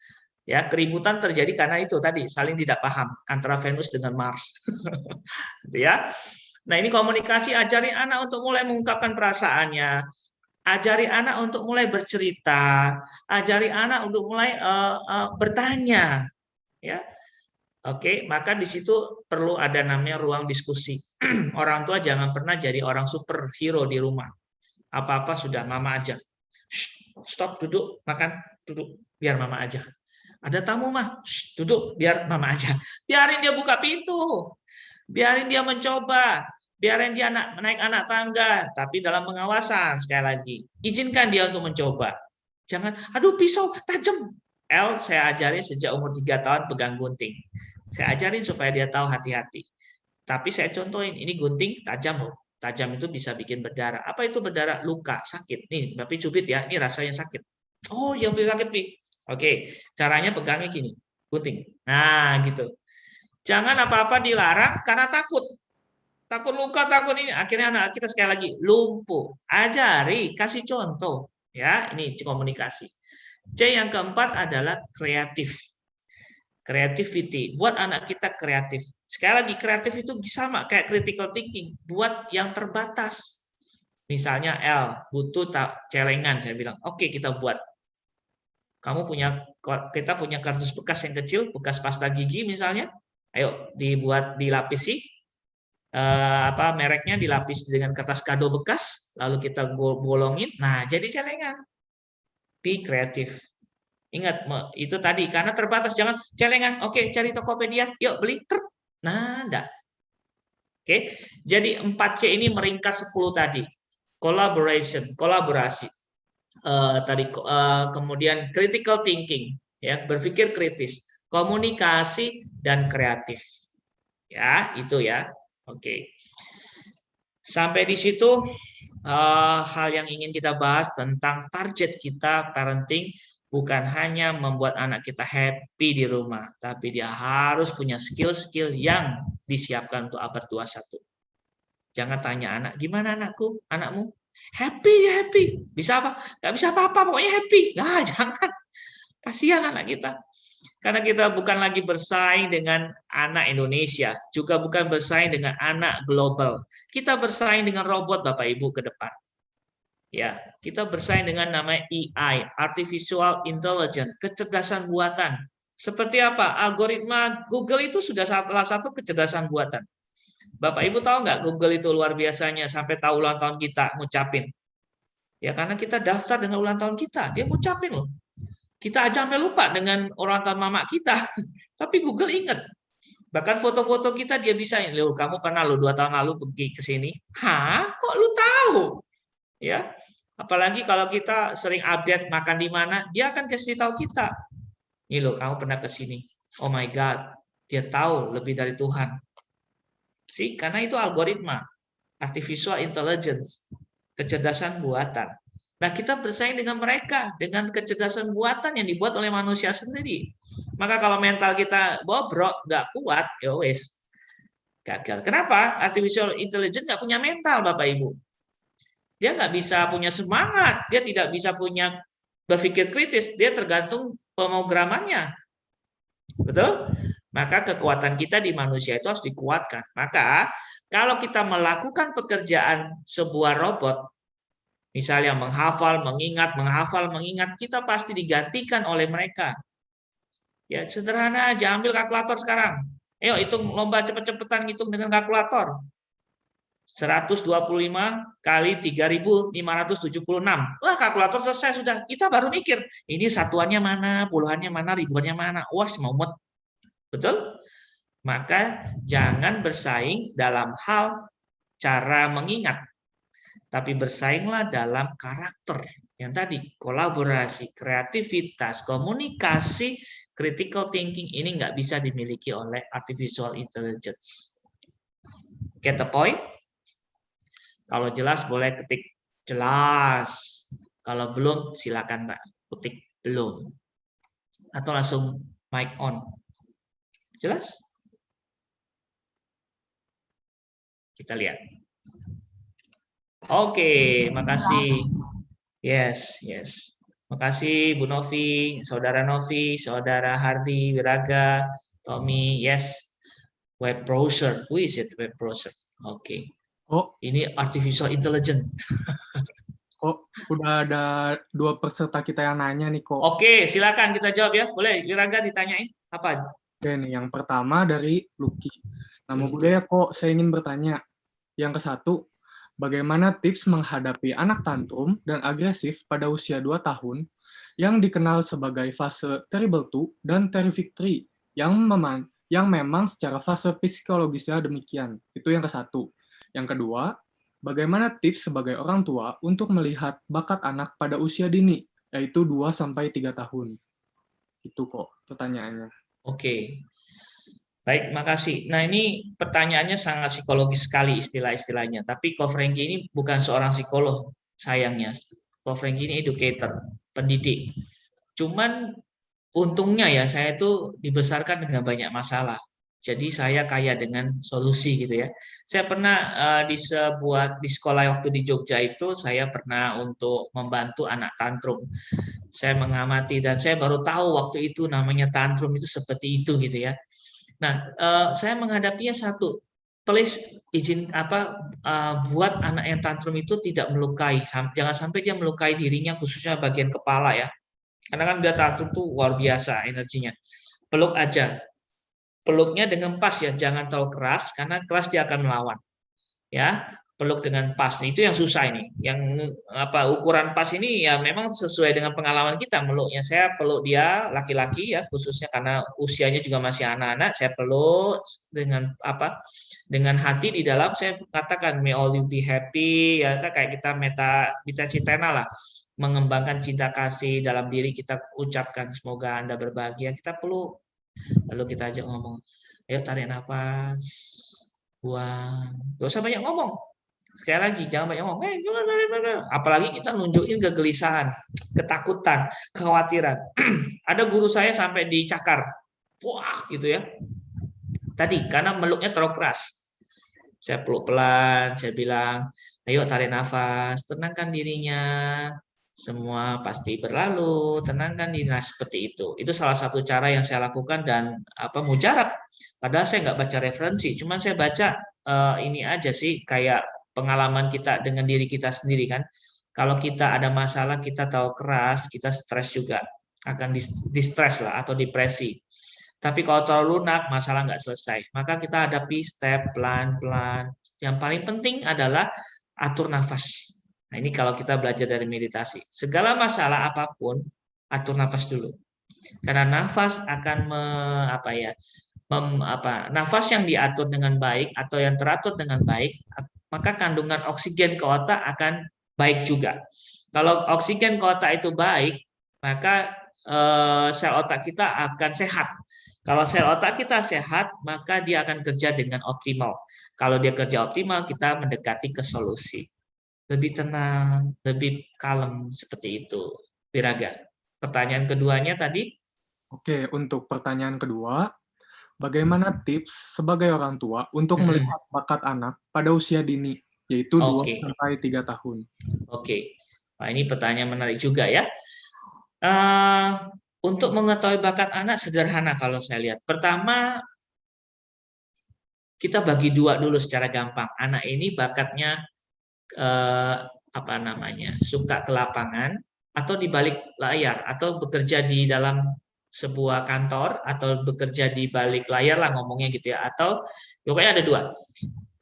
Ya, keributan terjadi karena itu tadi, saling tidak paham antara Venus dengan Mars. Gitu ya. Nah, ini komunikasi, ajari anak untuk mulai mengungkapkan perasaannya, ajari anak untuk mulai bercerita, ajari anak untuk mulai bertanya, ya. Oke, maka di situ perlu ada namanya ruang diskusi. Orang tua jangan pernah jadi orang superhero di rumah. Apa-apa sudah mama aja. Stop, duduk, makan, duduk, biar mama aja. Ada tamu mah, duduk, biar mama aja. Biarin dia buka pintu, biarin dia mencoba, biarin dia naik anak tangga, tapi dalam pengawasan sekali lagi. Izinkan dia untuk mencoba. Jangan, aduh pisau tajam. Saya ajarin sejak umur 3 tahun pegang gunting. Saya ajarin supaya dia tahu hati-hati. Tapi saya contohin, ini gunting tajam loh. Tajam itu bisa bikin berdarah. Apa itu berdarah? Luka, sakit. Nih, tapi cubit ya, ini rasanya sakit. Oh, yang sakit, Pi. Oke, caranya pegangnya gini, gunting. Nah, gitu. Jangan apa-apa dilarang karena takut. Takut luka, takut ini. Akhirnya anak kita sekali lagi lumpuh. Ajari, kasih contoh. Ya, ini komunikasi. C yang keempat adalah kreatif. Creativity. Buat anak kita kreatif. Sekali lagi, kreatif itu sama kayak critical thinking. Buat yang terbatas. Misalnya L, butuh celengan. Saya bilang, oke, kita buat. Kita punya kardus bekas yang kecil, bekas pasta gigi misalnya. Ayo dibuat, dilapisi, mereknya dilapis dengan kertas kado bekas, lalu kita bolongin. Nah, jadi celengan. Be kreatif. Ingat, itu tadi karena terbatas, jangan celengan. Oke, cari Tokopedia, yuk beli. Nah, enggak. Oke. Jadi 4C ini meringkas 10 tadi. Collaboration, kolaborasi. Kemudian critical thinking, ya, berpikir kritis, komunikasi dan kreatif. Ya, itu ya. Oke. Sampai di situ hal yang ingin kita bahas tentang target kita parenting bukan hanya membuat anak kita happy di rumah, tapi dia harus punya skill-skill yang disiapkan untuk abad 21. Jangan tanya anak, gimana anakku, anakmu? Happy ya happy. Bisa apa? Gak bisa apa-apa, pokoknya happy. Nah, jangan. Kasihan anak kita. Karena kita bukan lagi bersaing dengan anak Indonesia, juga bukan bersaing dengan anak global. Kita bersaing dengan robot Bapak Ibu ke depan. Ya, kita bersaing dengan namanya AI, artificial intelligence, kecerdasan buatan. Seperti apa? Algoritma Google itu sudah salah satu kecerdasan buatan. Bapak Ibu tahu nggak Google itu luar biasanya sampai tahu ulang tahun kita ngucapin. Ya karena kita daftar dengan ulang tahun kita, dia ngucapin loh. Kita aja sampai lupa dengan ulang tahun mama kita, tapi Google ingat. Bahkan foto-foto kita dia bisa, loh kamu pernah lo 2 tahun lalu pergi ke sini. Hah? Kok lu tahu? Ya. Apalagi kalau kita sering update makan di mana, dia akan kasih tahu kita. Ini loh, kamu pernah ke sini. Oh my God, dia tahu lebih dari Tuhan. Sih, karena itu algoritma, artificial intelligence, kecerdasan buatan. Nah, kita bersaing dengan mereka, dengan kecerdasan buatan yang dibuat oleh manusia sendiri. Maka kalau mental kita bobrok, nggak kuat, ya wes, gagal. Kenapa? Artificial intelligence nggak punya mental, Bapak Ibu. Dia nggak bisa punya semangat, dia tidak bisa punya berpikir kritis, dia tergantung pemrogramannya. Betul? Maka kekuatan kita di manusia itu harus dikuatkan. Maka kalau kita melakukan pekerjaan sebuah robot, misalnya menghafal, mengingat, kita pasti digantikan oleh mereka. Ya sederhana aja, ambil kalkulator sekarang. Ayo hitung lomba cepet-cepetan hitung dengan kalkulator. 125 kali 3.576. Wah, kalkulator selesai sudah. Kita baru mikir, ini satuannya mana, puluhannya mana, ribuannya mana. Wah, semuanya. Betul? Maka jangan bersaing dalam hal cara mengingat, tapi bersainglah dalam karakter. Yang tadi, kolaborasi, kreativitas, komunikasi, critical thinking ini nggak bisa dimiliki oleh artificial intelligence. Get the point? Kalau jelas boleh ketik jelas. Kalau belum silakan ketik belum. Atau langsung mic on. Jelas? Kita lihat. Oke, makasih. Yes. Makasih Bu Novi, Saudara Novi, Saudara Hardi, Wiraga, Tommy. Yes. Web browser. Who is it web browser? Oke. Oh, ini artificial intelligence. kok udah ada 2 peserta kita yang nanya nih kok. Oke, silakan kita jawab ya. Boleh, Wiraga ditanyain apa? Oke nih, yang pertama dari Lucky. Nama budaya kok saya ingin bertanya. Yang ke-1, bagaimana tips menghadapi anak tantrum dan agresif pada usia 2 tahun yang dikenal sebagai fase terrible 2 dan terrific 3 yang memang secara fase psikologisnya demikian. Itu yang ke-1. Yang kedua, bagaimana tips sebagai orang tua untuk melihat bakat anak pada usia dini, yaitu 2-3 tahun. Itu kok pertanyaannya. Oke. Baik, makasih. Nah, ini pertanyaannya sangat psikologis sekali istilah-istilahnya. Tapi Ko Franky ini bukan seorang psikolog, sayangnya. Ko Franky ini educator. pendidik. Cuman untungnya ya saya itu dibesarkan dengan banyak masalah. Jadi saya kaya dengan solusi gitu ya. Saya pernah di sekolah waktu di Jogja itu saya pernah untuk membantu anak tantrum. Saya mengamati dan saya baru tahu waktu itu namanya tantrum itu seperti itu gitu ya. Nah, saya menghadapinya satu, please izin buat anak yang tantrum itu tidak melukai, jangan sampai dia melukai dirinya khususnya bagian kepala ya. Karena kan dia tantrum tuh luar biasa energinya. Peluk aja. Peluknya dengan pas ya, jangan terlalu keras karena keras dia akan melawan. Ya, peluk dengan pas. Itu yang susah ini. Yang ukuran pas ini ya memang sesuai dengan pengalaman kita meluknya. Saya peluk dia laki-laki ya, khususnya karena usianya juga masih anak-anak. Saya peluk dengan hati di dalam saya katakan may all you be happy ya, kayak kita meta citena lah, mengembangkan cinta kasih dalam diri kita, ucapkan semoga Anda berbahagia, kita peluk. Lalu kita ajak ngomong, ayo tarik nafas, buang. Gak usah banyak ngomong. Sekali lagi, jangan banyak ngomong. Apalagi kita nunjukin kegelisahan, ketakutan, kekhawatiran. Ada guru saya sampai dicakar. Wah, gitu ya. Tadi, karena meluknya terlalu keras. Saya peluk pelan, saya bilang, ayo tarik nafas, tenangkan dirinya. Semua pasti berlalu, tenangkan diri. Nah, seperti itu. Itu salah satu cara yang saya lakukan dan mujarab. Padahal saya nggak baca referensi, cuma saya baca ini aja sih, kayak pengalaman kita dengan diri kita sendiri kan. Kalau kita ada masalah, kita tahu keras, kita stres juga akan distres lah atau depresi. Tapi kalau terlalu lunak, masalah nggak selesai. Maka kita hadapi step pelan-pelan. Yang paling penting adalah atur nafas. Nah, ini kalau kita belajar dari meditasi. Segala masalah apapun, atur nafas dulu. Karena nafas akan nafas yang diatur dengan baik atau yang teratur dengan baik, maka kandungan oksigen ke otak akan baik juga. Kalau oksigen ke otak itu baik, maka sel otak kita akan sehat. Kalau sel otak kita sehat, maka dia akan kerja dengan optimal. Kalau dia kerja optimal, kita mendekati ke solusi. Lebih tenang, lebih kalem, seperti itu. Wiraga. Pertanyaan keduanya tadi? Oke, untuk pertanyaan kedua, bagaimana tips sebagai orang tua untuk melihat bakat anak pada usia dini, yaitu 2-3 tahun? Oke. Nah, ini pertanyaan menarik juga ya. Untuk mengetahui bakat anak sederhana kalau saya lihat. Pertama, kita bagi dua dulu secara gampang. Anak ini bakatnya suka ke lapangan atau di balik layar atau bekerja di dalam sebuah kantor atau bekerja di balik layar lah ngomongnya gitu ya, atau pokoknya ada dua.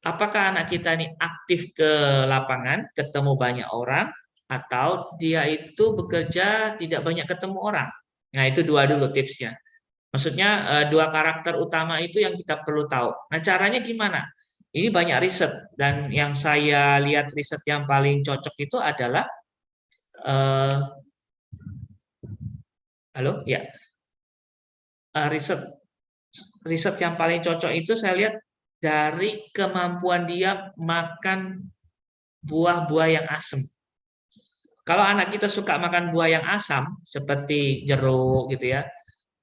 Apakah anak kita ini aktif ke lapangan, ketemu banyak orang, atau dia itu bekerja tidak banyak ketemu orang. Nah, itu dua dulu tipsnya. Maksudnya dua karakter utama itu yang kita perlu tahu. Nah, caranya gimana? Ini banyak riset, dan yang saya lihat riset yang paling cocok itu adalah riset yang paling cocok itu saya lihat dari kemampuan dia makan buah-buah yang asam. Kalau anak kita suka makan buah yang asam seperti jeruk gitu ya,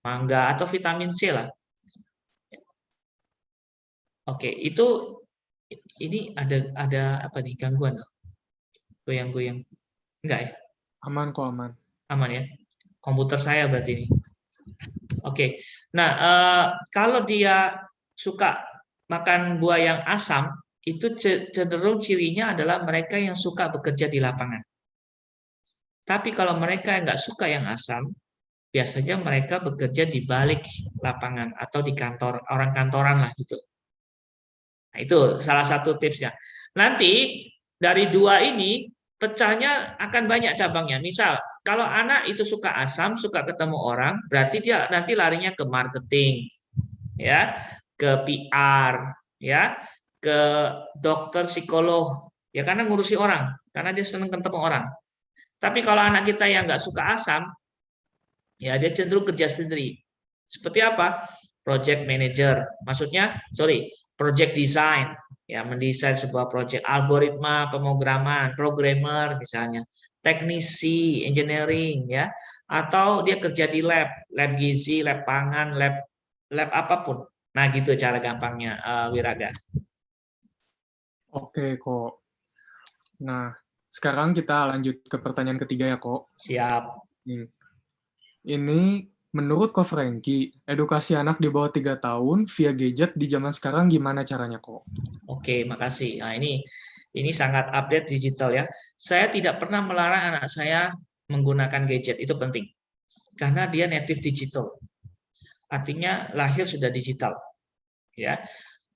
mangga atau vitamin C lah. Oke, itu ini ada apa nih, gangguan? Goyang-goyang. Enggak ya? Aman kok, aman. Aman ya? Komputer saya berarti ini. Oke. Nah, kalau dia suka makan buah yang asam, itu cenderung cirinya adalah mereka yang suka bekerja di lapangan. Tapi kalau mereka yang nggak suka yang asam, biasanya mereka bekerja di balik lapangan atau di kantor, orang kantoran lah gitu. Nah, itu salah satu tipsnya. Nanti dari dua ini pecahnya akan banyak cabangnya. Misal, kalau anak itu suka asam, suka ketemu orang, berarti dia nanti larinya ke marketing, ya, ke PR, ya, ke dokter, psikolog, ya karena ngurusi orang, karena dia senang ketemu orang. Tapi kalau anak kita yang nggak suka asam, ya dia cenderung kerja sendiri. Seperti apa? Project manager, maksudnya, project design, ya mendesain sebuah proyek algoritma pemrograman, programmer misalnya, teknisi, engineering ya, atau dia kerja di lab gizi, lab pangan, lab apapun. Nah, gitu cara gampangnya Wiraga. Oke, kok. Nah, sekarang kita lanjut ke pertanyaan ketiga ya, kok. Siap. Ini menurut Ko Franky, edukasi anak di bawah 3 tahun via gadget di zaman sekarang gimana caranya, kok? Oke, makasih. Nah, ini sangat update digital ya. Saya tidak pernah melarang anak saya menggunakan gadget, itu penting. Karena dia native digital. Artinya lahir sudah digital. Ya.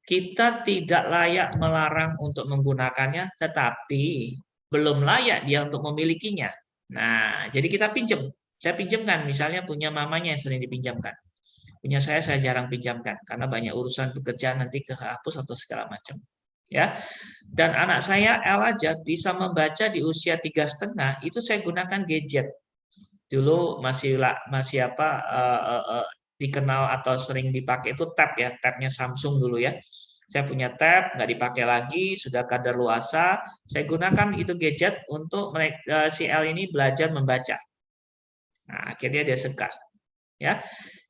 Kita tidak layak melarang untuk menggunakannya, tetapi belum layak dia untuk memilikinya. Nah, jadi kita pinjam. Saya pinjamkan, misalnya punya mamanya yang sering dipinjamkan. Punya saya jarang pinjamkan karena banyak urusan pekerjaan nanti kehapus atau segala macam. Ya, dan anak saya L aja bisa membaca di usia 3,5 itu saya gunakan gadget. Dulu masih apa dikenal atau sering dipakai itu tab ya, tabnya Samsung dulu ya. Saya punya tab, nggak dipakai lagi, sudah kadaluarsa. Saya gunakan itu gadget untuk si L ini belajar membaca. Nah, akhirnya dia suka. Ya,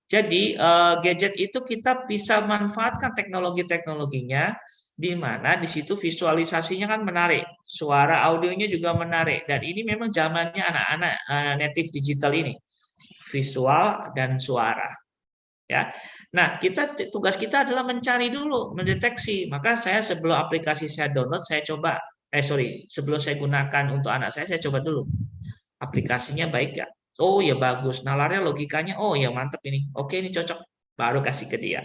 jadi gadget itu kita bisa manfaatkan teknologi-teknologinya di mana di situ visualisasinya kan menarik, suara audionya juga menarik dan ini memang zamannya anak-anak native digital ini, visual dan suara. Ya. Nah, tugas kita adalah mencari dulu, mendeteksi. Maka saya sebelum aplikasi saya download, sebelum saya gunakan untuk anak saya coba dulu. Aplikasinya baik nggak? Oh ya bagus, nalarnya logikanya, oh ya mantep ini. Oke ini cocok, baru kasih ke dia.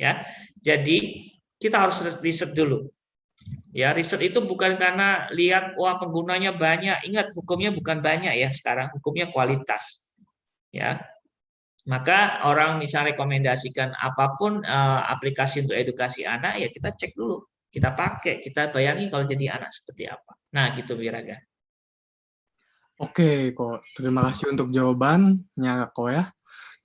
Ya, jadi kita harus riset dulu. Ya, riset itu bukan karena lihat wah penggunanya banyak. Ingat hukumnya bukan banyak ya sekarang, hukumnya kualitas. Ya, maka orang misalnya rekomendasikan apapun aplikasi untuk edukasi anak ya kita cek dulu, kita pakai, kita bayangin kalau jadi anak seperti apa. Nah gitu Wiraga. Oke, kok. Terima kasih untuk jawabannya, kok ya.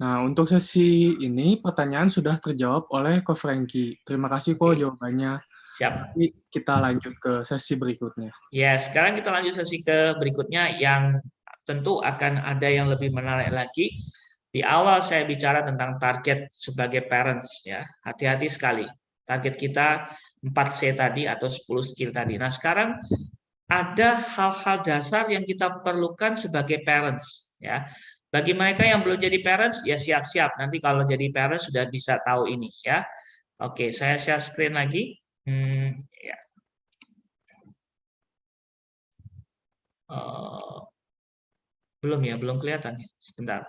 Nah, untuk sesi ini pertanyaan sudah terjawab oleh Ko Franky. Terima kasih kok Oke. jawabannya. Siap. Jadi kita lanjut ke sesi berikutnya. Ya, sekarang kita lanjut sesi ke berikutnya yang tentu akan ada yang lebih menarik lagi. Di awal saya bicara tentang target sebagai parents ya. Hati-hati sekali. Target kita 4C tadi atau 10 skill tadi. Nah, sekarang ada hal-hal dasar yang kita perlukan sebagai parents ya. Bagi mereka yang belum jadi parents ya siap-siap nanti kalau jadi parents sudah bisa tahu ini ya. Oke, saya share screen lagi. Ya. Belum ya, belum kelihatan ya. Sebentar.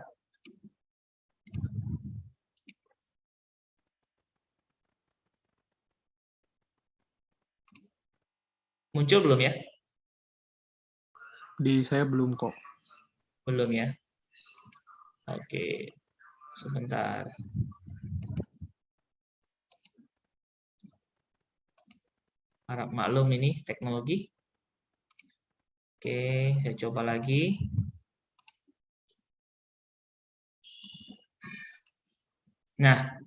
Muncul belum ya? Di saya belum kok. Belum ya. Oke, sebentar. Harap maklum ini teknologi. Oke, saya coba lagi. Nah,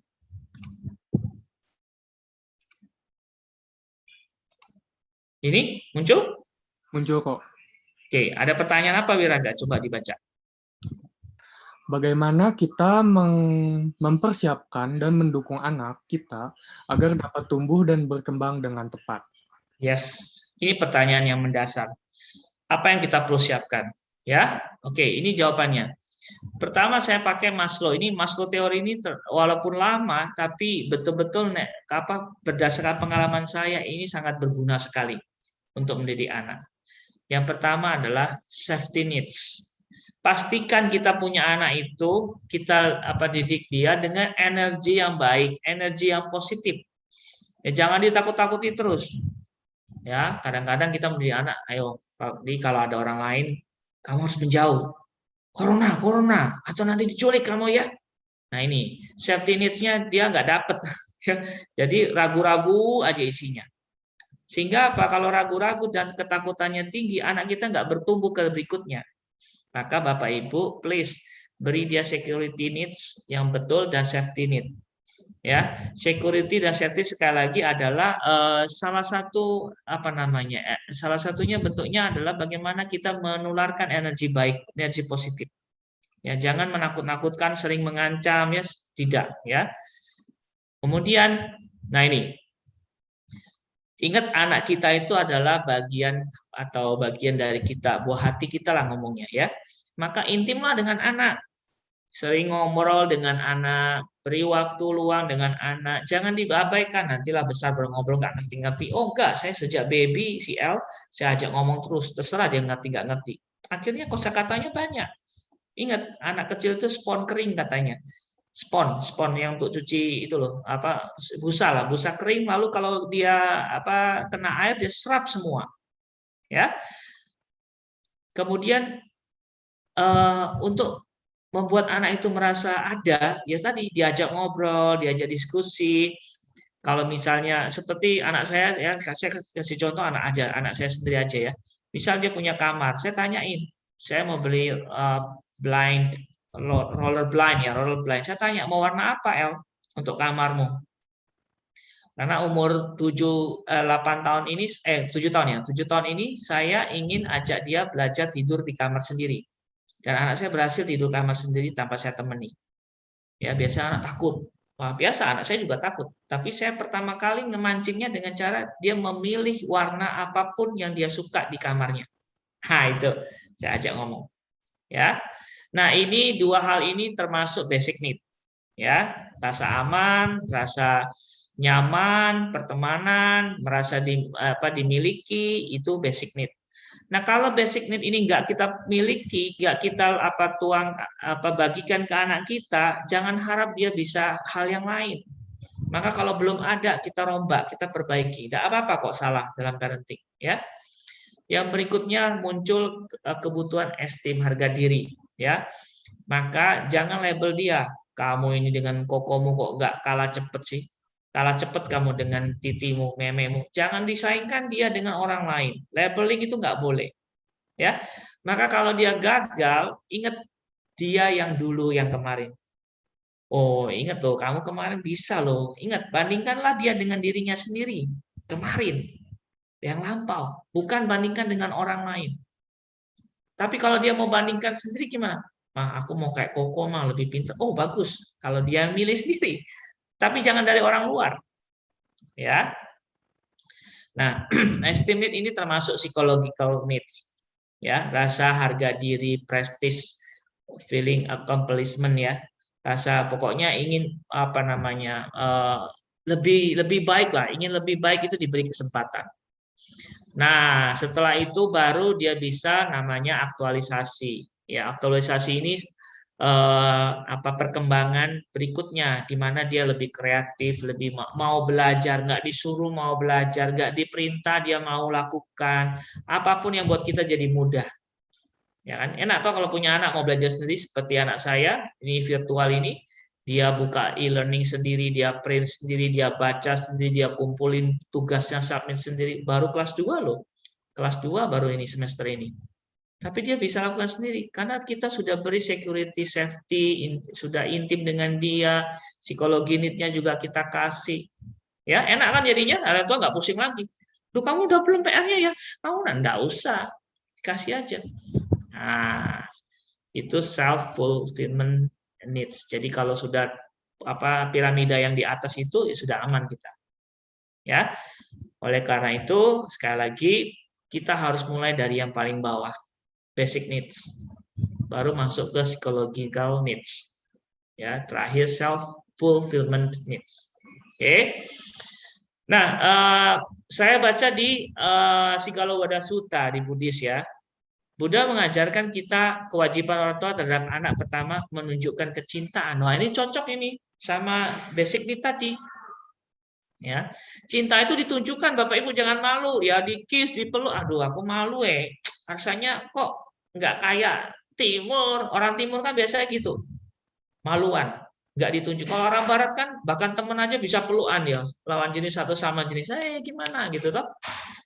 ini muncul? Muncul kok. Oke, ada pertanyaan apa Wiraga? Coba dibaca. Bagaimana kita mempersiapkan dan mendukung anak kita agar dapat tumbuh dan berkembang dengan tepat? Yes, ini pertanyaan yang mendasar. Apa yang kita perlu siapkan? Ya, oke, ini jawabannya. Pertama saya pakai Maslow. Ini Maslow teori ini walaupun lama, tapi betul-betul berdasarkan pengalaman saya ini sangat berguna sekali untuk mendidik anak. Yang pertama adalah safety needs. Pastikan kita punya anak itu kita didik dia dengan energi yang baik, energi yang positif. Ya jangan ditakut-takuti terus. Ya, kadang-kadang kita mendidik anak, ayo, kalau ada orang lain, kamu harus menjauh. Corona, atau nanti diculik kamu ya. Nah ini, safety needs-nya dia nggak dapet. Jadi ragu-ragu aja isinya. Sehingga apa? Kalau ragu-ragu dan ketakutannya tinggi, anak kita nggak bertumbuh ke berikutnya. Maka Bapak Ibu, please beri dia security needs yang betul dan safety need. Ya, security dan safety sekali lagi adalah salah satu salah satunya bentuknya adalah bagaimana kita menularkan energi baik, energi positif. Ya, jangan menakut-nakutkan, sering mengancam, ya tidak, ya. Kemudian, nah ini, ingat anak kita itu adalah bagian dari kita, buah hati kita lah ngomongnya, ya. Maka intimlah dengan anak. Sering ngobrol dengan anak, beri waktu luang dengan anak, jangan diabaikan, nantilah besar baru ngobrol nggak ngerti-ngerti. Oh enggak, saya sejak baby si L, saya ajak ngomong terus, terserah dia ngerti nggak ngerti. Akhirnya kosakatanya banyak. Ingat, anak kecil itu spon kering katanya. Spon yang untuk cuci itu loh, busa lah, busa kering. Lalu kalau dia kena air dia serap semua, ya. Kemudian untuk membuat anak itu merasa ada, ya tadi diajak ngobrol, diajak diskusi. Kalau misalnya seperti anak saya, ya saya kasih contoh anak saya sendiri aja ya. Misal dia punya kamar, saya tanyain, saya mau beli blind, roller blind. Saya tanya, mau warna apa El untuk kamarmu? Karena umur 8 tahun ini, 7 tahun ya, 7 tahun ini saya ingin ajak dia belajar tidur di kamar sendiri. Dan anak saya berhasil tidur kamar sendiri tanpa saya temani. Ya, biasa anak takut. Wah, biasa anak saya juga takut. Tapi saya pertama kali ngemancingnya dengan cara dia memilih warna apapun yang dia suka di kamarnya. Nah, itu saya ajak ngomong. Ya. Nah, ini dua hal ini termasuk basic need. Ya, rasa aman, rasa nyaman, pertemanan, merasa dimiliki, itu basic need. Nah, kalau basic need ini nggak kita miliki, nggak kita bagikan ke anak kita, jangan harap dia bisa hal yang lain. Maka kalau belum ada, kita rombak, kita perbaiki. Tidak apa-apa kok salah dalam parenting, ya. Yang berikutnya muncul kebutuhan esteem, harga diri, ya. Maka jangan label dia, kamu ini dengan kokomu kok nggak kalah cepet sih. Kalah cepet kamu dengan titimu, mememu. Jangan disaingkan dia dengan orang lain. Labeling itu nggak boleh. Ya, maka kalau dia gagal, ingat dia yang dulu yang kemarin. Oh, ingat loh, kamu kemarin bisa loh. Ingat, bandingkanlah dia dengan dirinya sendiri kemarin yang lampau, bukan bandingkan dengan orang lain. Tapi kalau dia mau bandingkan sendiri gimana? Aku mau kayak Koko mah lebih pintar. Oh, bagus. Kalau dia milih sendiri. Tapi jangan dari orang luar. Ya. Nah, esteem need ini termasuk psychological needs. Ya, rasa harga diri, prestige, feeling accomplishment ya. Rasa pokoknya ingin lebih baik lah, ingin lebih baik itu diberi kesempatan. Nah, setelah itu baru dia bisa namanya aktualisasi. Ya, aktualisasi ini perkembangan berikutnya di mana dia lebih kreatif, lebih mau belajar, nggak disuruh mau belajar, nggak diperintah dia mau lakukan. Apapun yang buat kita jadi mudah. Ya kan? Enak toh kalau punya anak mau belajar sendiri seperti anak saya, ini virtual ini, dia buka e-learning sendiri, dia print sendiri, dia baca sendiri, dia kumpulin tugasnya, submit sendiri, baru kelas 2 loh. Kelas 2 baru ini semester ini. Tapi dia bisa lakukan sendiri karena kita sudah beri security, safety, sudah intim dengan dia, psikologi need-nya juga kita kasih. Ya, enak kan jadinya, orang tua nggak pusing lagi. Duh, kamu udah belum PR-nya ya? Kamu nggak usah, kasih aja. Nah, itu self fulfillment needs. Jadi kalau sudah piramida yang di atas itu ya sudah aman kita. Ya. Oleh karena itu, sekali lagi kita harus mulai dari yang paling bawah, basic needs. Baru masuk ke psychological needs. Ya, terakhir self fulfillment needs. Oke. Nah, saya baca di Sigalo Sutta di Buddhis ya. Buddha mengajarkan kita kewajiban orang tua terhadap anak pertama menunjukkan kecintaan. Wah, ini cocok ini sama basic need tadi. Ya, cinta itu ditunjukkan, Bapak Ibu jangan malu ya, di kiss, dipeluk. Aduh, aku malu rasanya kok nggak kayak timur. Orang timur kan biasanya gitu, maluan, nggak ditunjuk. Kalau orang barat kan bahkan temen aja bisa pelukan ya, lawan jenis atau sama jenis. Gimana gitu toh?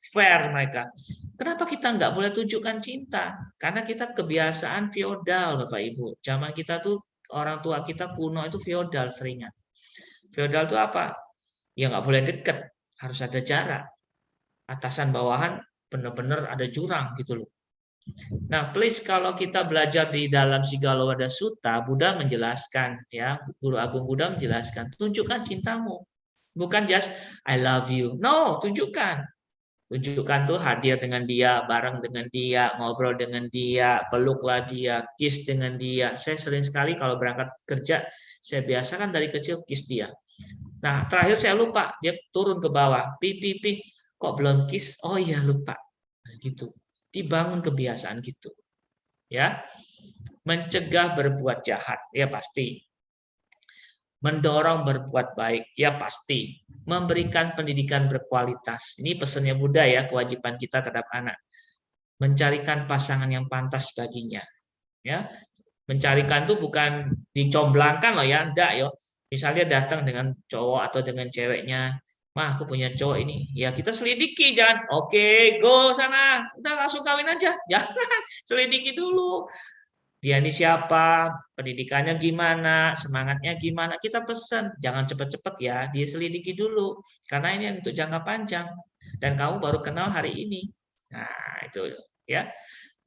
Fair mereka. Kenapa kita nggak boleh tunjukkan cinta? Karena kita kebiasaan feodal, Bapak Ibu. Zaman kita tuh orang tua kita kuno itu feodal seringan. Feodal itu apa? Ya nggak boleh deket, harus ada jarak. Atasan bawahan benar-benar ada jurang gitu loh. Nah, please kalau kita belajar di dalam Sigalowada Sutta, Buddha menjelaskan ya, Guru Agung Buddha menjelaskan, tunjukkan cintamu. Bukan just I love you. No, tunjukkan. Tunjukkan tuh hadir dengan dia, bareng dengan dia, ngobrol dengan dia, peluklah dia, kiss dengan dia. Saya sering sekali kalau berangkat kerja, saya biasakan dari kecil kiss dia. Nah, terakhir saya lupa, dia turun ke bawah, pi, kok belum kiss? Oh iya lupa. Nah, gitu. Dibangun kebiasaan gitu. Ya, mencegah berbuat jahat, ya pasti. Mendorong berbuat baik, ya pasti. Memberikan pendidikan berkualitas. Ini pesannya Buddha ya, kewajiban kita terhadap anak. Mencarikan pasangan yang pantas baginya. Ya, mencarikan itu bukan dicomblangkan loh ya, enggak yo. Misalnya datang dengan cowok atau dengan ceweknya, mah aku punya cowok ini, ya kita selidiki, jangan oke go sana, udah langsung kawin aja, jangan selidiki dulu. Dia ini siapa, pendidikannya gimana, semangatnya gimana, kita pesan. Jangan cepet-cepet ya, dia selidiki dulu. Karena ini untuk jangka panjang. Dan kamu baru kenal hari ini. Nah, itu ya.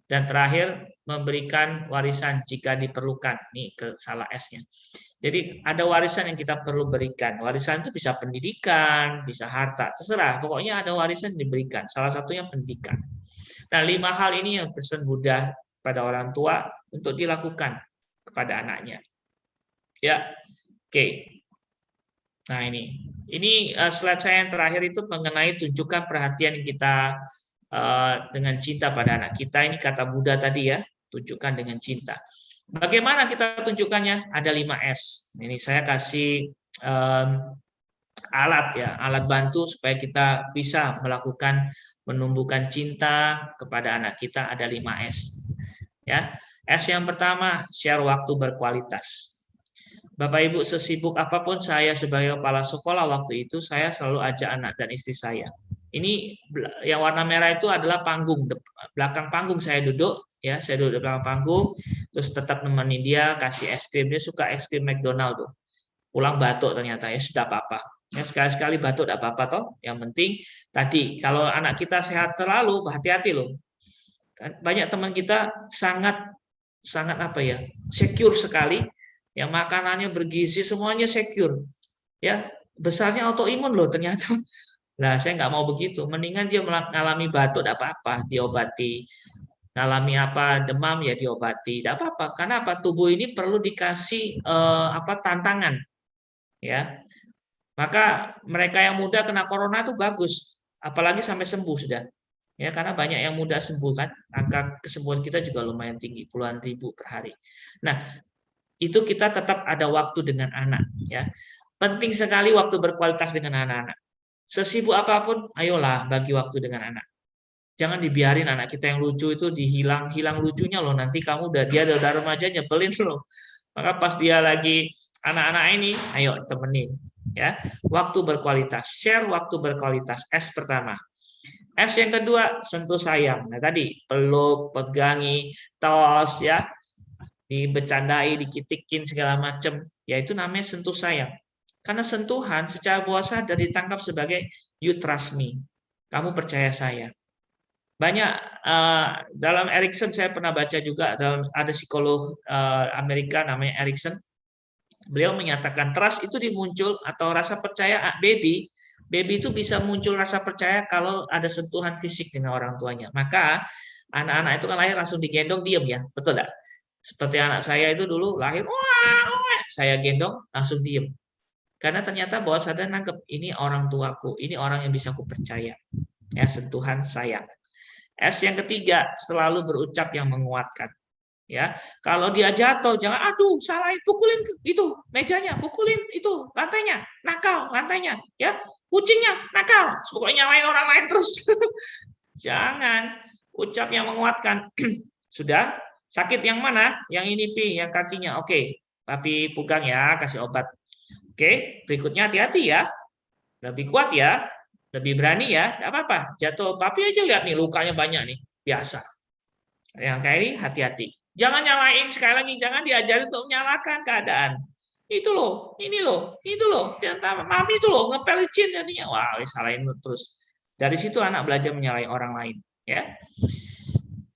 Dan terakhir, memberikan warisan jika diperlukan. Nih, ke salah S-nya. Jadi, ada warisan yang kita perlu berikan. Warisan itu bisa pendidikan, bisa harta, terserah. Pokoknya ada warisan yang diberikan. Salah satunya pendidikan. Nah, 5 hal ini yang pesan Buddha pada orang tua untuk dilakukan kepada anaknya. Ya, oke. Nah, ini slide saya yang terakhir itu mengenai tunjukkan perhatian yang kita dengan cinta pada anak kita. Ini kata Buddha tadi ya, tunjukkan dengan cinta. Bagaimana kita tunjukkannya? Ada 5S. Ini saya kasih alat ya, alat bantu supaya kita bisa melakukan menumbuhkan cinta kepada anak kita. Ada 5S. Ya, S yang pertama, share waktu berkualitas. Bapak Ibu, sesibuk apapun saya sebagai kepala sekolah waktu itu, saya selalu ajak anak dan istri saya. Ini yang warna merah itu adalah panggung, belakang panggung saya duduk, ya, saya duduk di belakang panggung, terus tetap nemenin dia, kasih es krim, dia suka es krim McDonald tuh. Pulang batuk ternyata, ya sudah apa-apa. Ya, sekali-sekali batuk tidak apa-apa toh. Yang penting tadi kalau anak kita sehat terlalu, hati-hati loh. Banyak teman kita sangat apa ya, secure sekali, yang makanannya bergizi semuanya secure, ya besarnya autoimun loh ternyata. Nah, saya nggak mau begitu, mendingan dia mengalami batuk tidak apa-apa, diobati, mengalami apa demam ya diobati, tidak apa-apa, karena apa, tubuh ini perlu dikasih tantangan, ya. Maka mereka yang muda kena corona itu bagus, apalagi sampai sembuh sudah. Ya, karena banyak yang mudah sembuh kan, angka kesembuhan kita juga lumayan tinggi, puluhan ribu per hari. Nah, itu kita tetap ada waktu dengan anak, ya. Penting sekali waktu berkualitas dengan anak-anak. Sesibuk apapun, ayolah bagi waktu dengan anak. Jangan dibiarin anak kita yang lucu itu hilang lucunya loh. Nanti dia udah remaja nyebelin loh. Maka pas dia lagi anak-anak ini, ayo temenin, ya. Waktu berkualitas, share waktu berkualitas. S pertama. S yang kedua, sentuh sayang. Nah tadi, peluk, pegangi, tos, ya, dibecandai, dikitikin segala macam, yaitu namanya sentuh sayang. Karena sentuhan secara bawah sadar ditangkap sebagai you trust me, kamu percaya saya. Banyak dalam Erikson saya pernah baca juga, ada psikolog Amerika namanya Erikson. Beliau menyatakan trust itu dimuncul atau rasa percaya baby itu bisa muncul rasa percaya kalau ada sentuhan fisik dengan orang tuanya. Maka anak-anak itu kan lahir langsung digendong diam ya, betul tidak? Seperti anak saya itu dulu lahir, saya gendong langsung diem. Karena ternyata bawah sadar nangkep, ini orang tuaku, ini orang yang bisa aku percaya. Ya, sentuhan sayang. S yang ketiga, selalu berucap yang menguatkan. Ya, kalau dia jatuh jangan aduh salah, pukulin itu mejanya, pukulin itu lantainya, nakal lantainya, ya, kucingnya nakal, pokoknya nyalain orang lain terus. Jangan, ucap yang menguatkan. Sudah? Sakit yang mana? Yang ini Pi, yang kakinya. Oke, Papi pegang ya, kasih obat. Oke, berikutnya hati-hati ya. Lebih kuat ya, lebih berani ya, tidak apa-apa. Jatuh Papi aja lihat nih, lukanya banyak nih, biasa. Yang kayak ini hati-hati. Jangan nyalain, sekali lagi jangan diajarin untuk menyalahkan keadaan. itu loh, ini loh, itu loh, jangan mami itu loh ngepel licin jadinya. Wah, salahin terus. Dari situ anak belajar menyalahi orang lain, ya.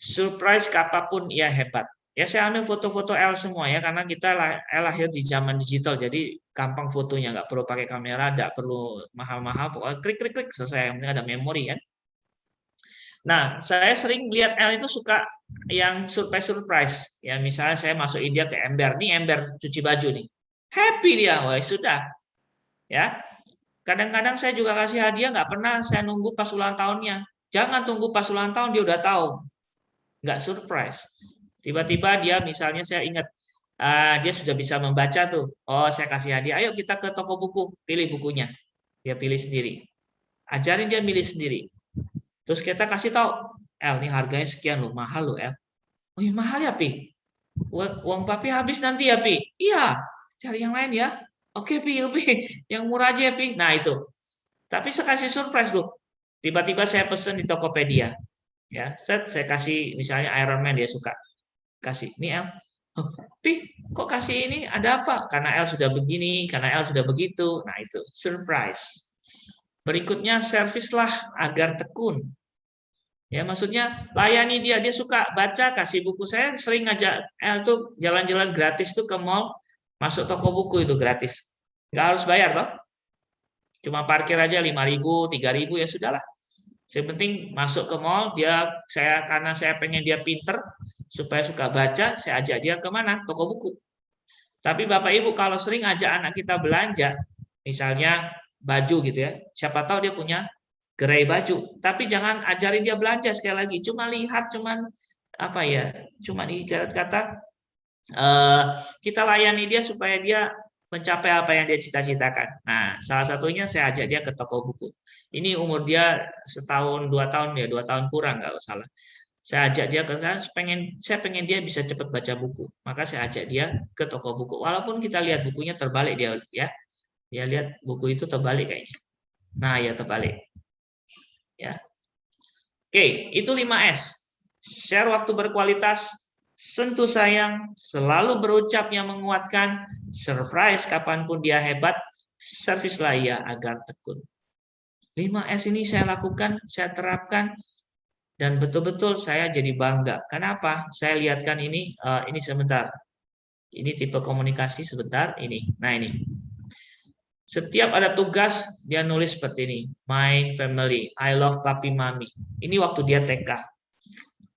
Surprise apapun ia hebat. Ya saya ambil foto-foto L semua ya karena kita lahir di zaman digital jadi gampang fotonya nggak perlu pakai kamera, nggak perlu mahal-mahal, pokoknya klik klik klik selesai yang penting ada memori kan. Nah saya sering lihat L itu suka yang surprise ya misalnya saya masukin dia ke ember nih ember cuci baju nih happy dia wah sudah ya kadang-kadang saya juga kasih hadiah nggak pernah saya nunggu pas ulang tahunnya jangan tunggu pas ulang tahun dia udah tahu nggak surprise. Tiba-tiba dia misalnya saya ingat dia sudah bisa membaca tuh. Oh, saya kasih hadiah. Ayo kita ke toko buku, pilih bukunya. Dia pilih sendiri. Ajarin dia milih sendiri. Terus kita kasih tahu, El, ini harganya sekian loh, mahal loh, El. Oh, iya mahal ya, Pi. Uang papi habis nanti ya, Pi. Iya, cari yang lain ya. Oke, Pi, Pi. Yang murah aja ya, Pi. Nah, itu. Tapi saya kasih surprise loh. Tiba-tiba saya pesen di Tokopedia. Ya, saya kasih misalnya Iron Man dia suka kasih ini El oh, Pi kok kasih ini ada apa karena El sudah begini karena El sudah begitu nah itu surprise berikutnya servis lah agar tekun ya maksudnya layani dia suka baca kasih buku saya sering ngajak El tuh jalan-jalan gratis tuh ke mall masuk toko buku itu gratis nggak harus bayar toh cuma parkir aja 5.000 3.000 ya sudahlah yang penting masuk ke mall, karena saya pengen dia pinter, supaya suka baca, saya ajak dia ke mana? Toko buku. Tapi Bapak Ibu kalau sering ajak anak kita belanja, misalnya baju gitu ya, siapa tahu dia punya gerai baju, tapi jangan ajarin dia belanja sekali lagi, cuma lihat, cuman apa ya, cuma ibarat kata kita layani dia supaya dia mencapai apa yang dia cita-citakan. Nah, salah satunya saya ajak dia ke toko buku. Ini umur dia setahun, 2 tahun ya, 2 tahun kurang nggak salah. Saya ajak dia ke sana, saya pengen dia bisa cepat baca buku. Maka saya ajak dia ke toko buku. Walaupun kita lihat bukunya terbalik dia ya. Dia lihat buku itu terbalik kayaknya. Nah, ya terbalik. Ya. Oke, itu 5S. Share waktu berkualitas, sentuh sayang, selalu berucap yang menguatkan, surprise kapanpun dia hebat, servislah ia agar tekun. 5S ini saya lakukan, saya terapkan, dan betul-betul saya jadi bangga. Kenapa? Saya lihatkan ini sebentar. Ini tipe komunikasi sebentar, ini. Nah ini. Setiap ada tugas, dia nulis seperti ini. My family, I love papi mami. Ini waktu dia TK.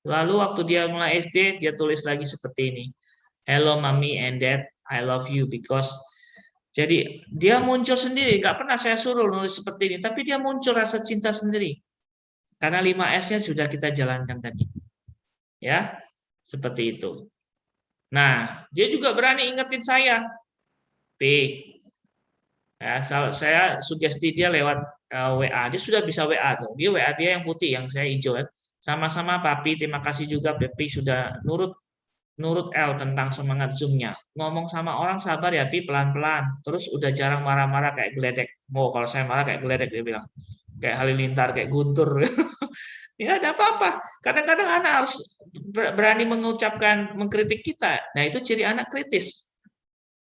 Lalu waktu dia mulai SD, dia tulis lagi seperti ini. Hello mommy and dad, I love you because jadi dia muncul sendiri, gak pernah saya suruh nulis seperti ini, tapi dia muncul rasa cinta sendiri. Karena 5S-nya sudah kita jalankan tadi. Ya, seperti itu. Nah, dia juga berani ingetin saya. P, ya, saya sugesti dia lewat WA. Dia sudah bisa WA tuh. Dia WA dia yang putih, yang saya hijau. Sama-sama papi, terima kasih juga Pepi sudah nurut L tentang semangat Zoom-nya. Ngomong sama orang sabar ya Pi pelan-pelan. Terus udah jarang marah-marah kayak geledek. Mau kalau saya marah kayak geledek dia bilang. Kayak halilintar, kayak guntur. Ya ada apa-apa. Kadang-kadang anak harus berani mengucapkan, mengkritik kita. Nah itu ciri anak kritis.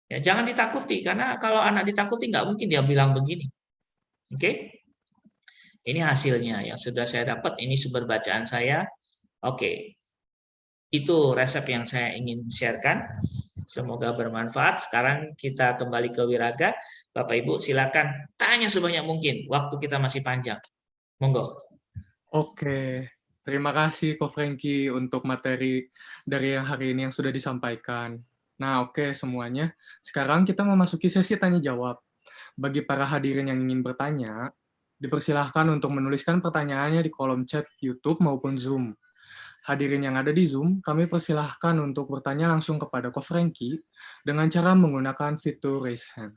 Ya jangan ditakuti karena kalau anak ditakuti nggak mungkin dia bilang begini. Oke? Ini hasilnya yang sudah saya dapat. Ini sumber bacaan saya. Oke. Itu resep yang saya ingin sharekan. Semoga bermanfaat. Sekarang kita kembali ke Wiraga. Bapak Ibu silakan tanya sebanyak mungkin. Waktu kita masih panjang. Monggo. Oke, terima kasih Ko Franky untuk materi dari yang hari ini yang sudah disampaikan. Nah, oke semuanya. Sekarang kita memasuki sesi tanya jawab. Bagi para hadirin yang ingin bertanya, dipersilahkan untuk menuliskan pertanyaannya di kolom chat YouTube maupun Zoom. Hadirin yang ada di Zoom, kami persilahkan untuk bertanya langsung kepada Ko Franky dengan cara menggunakan fitur raise hand.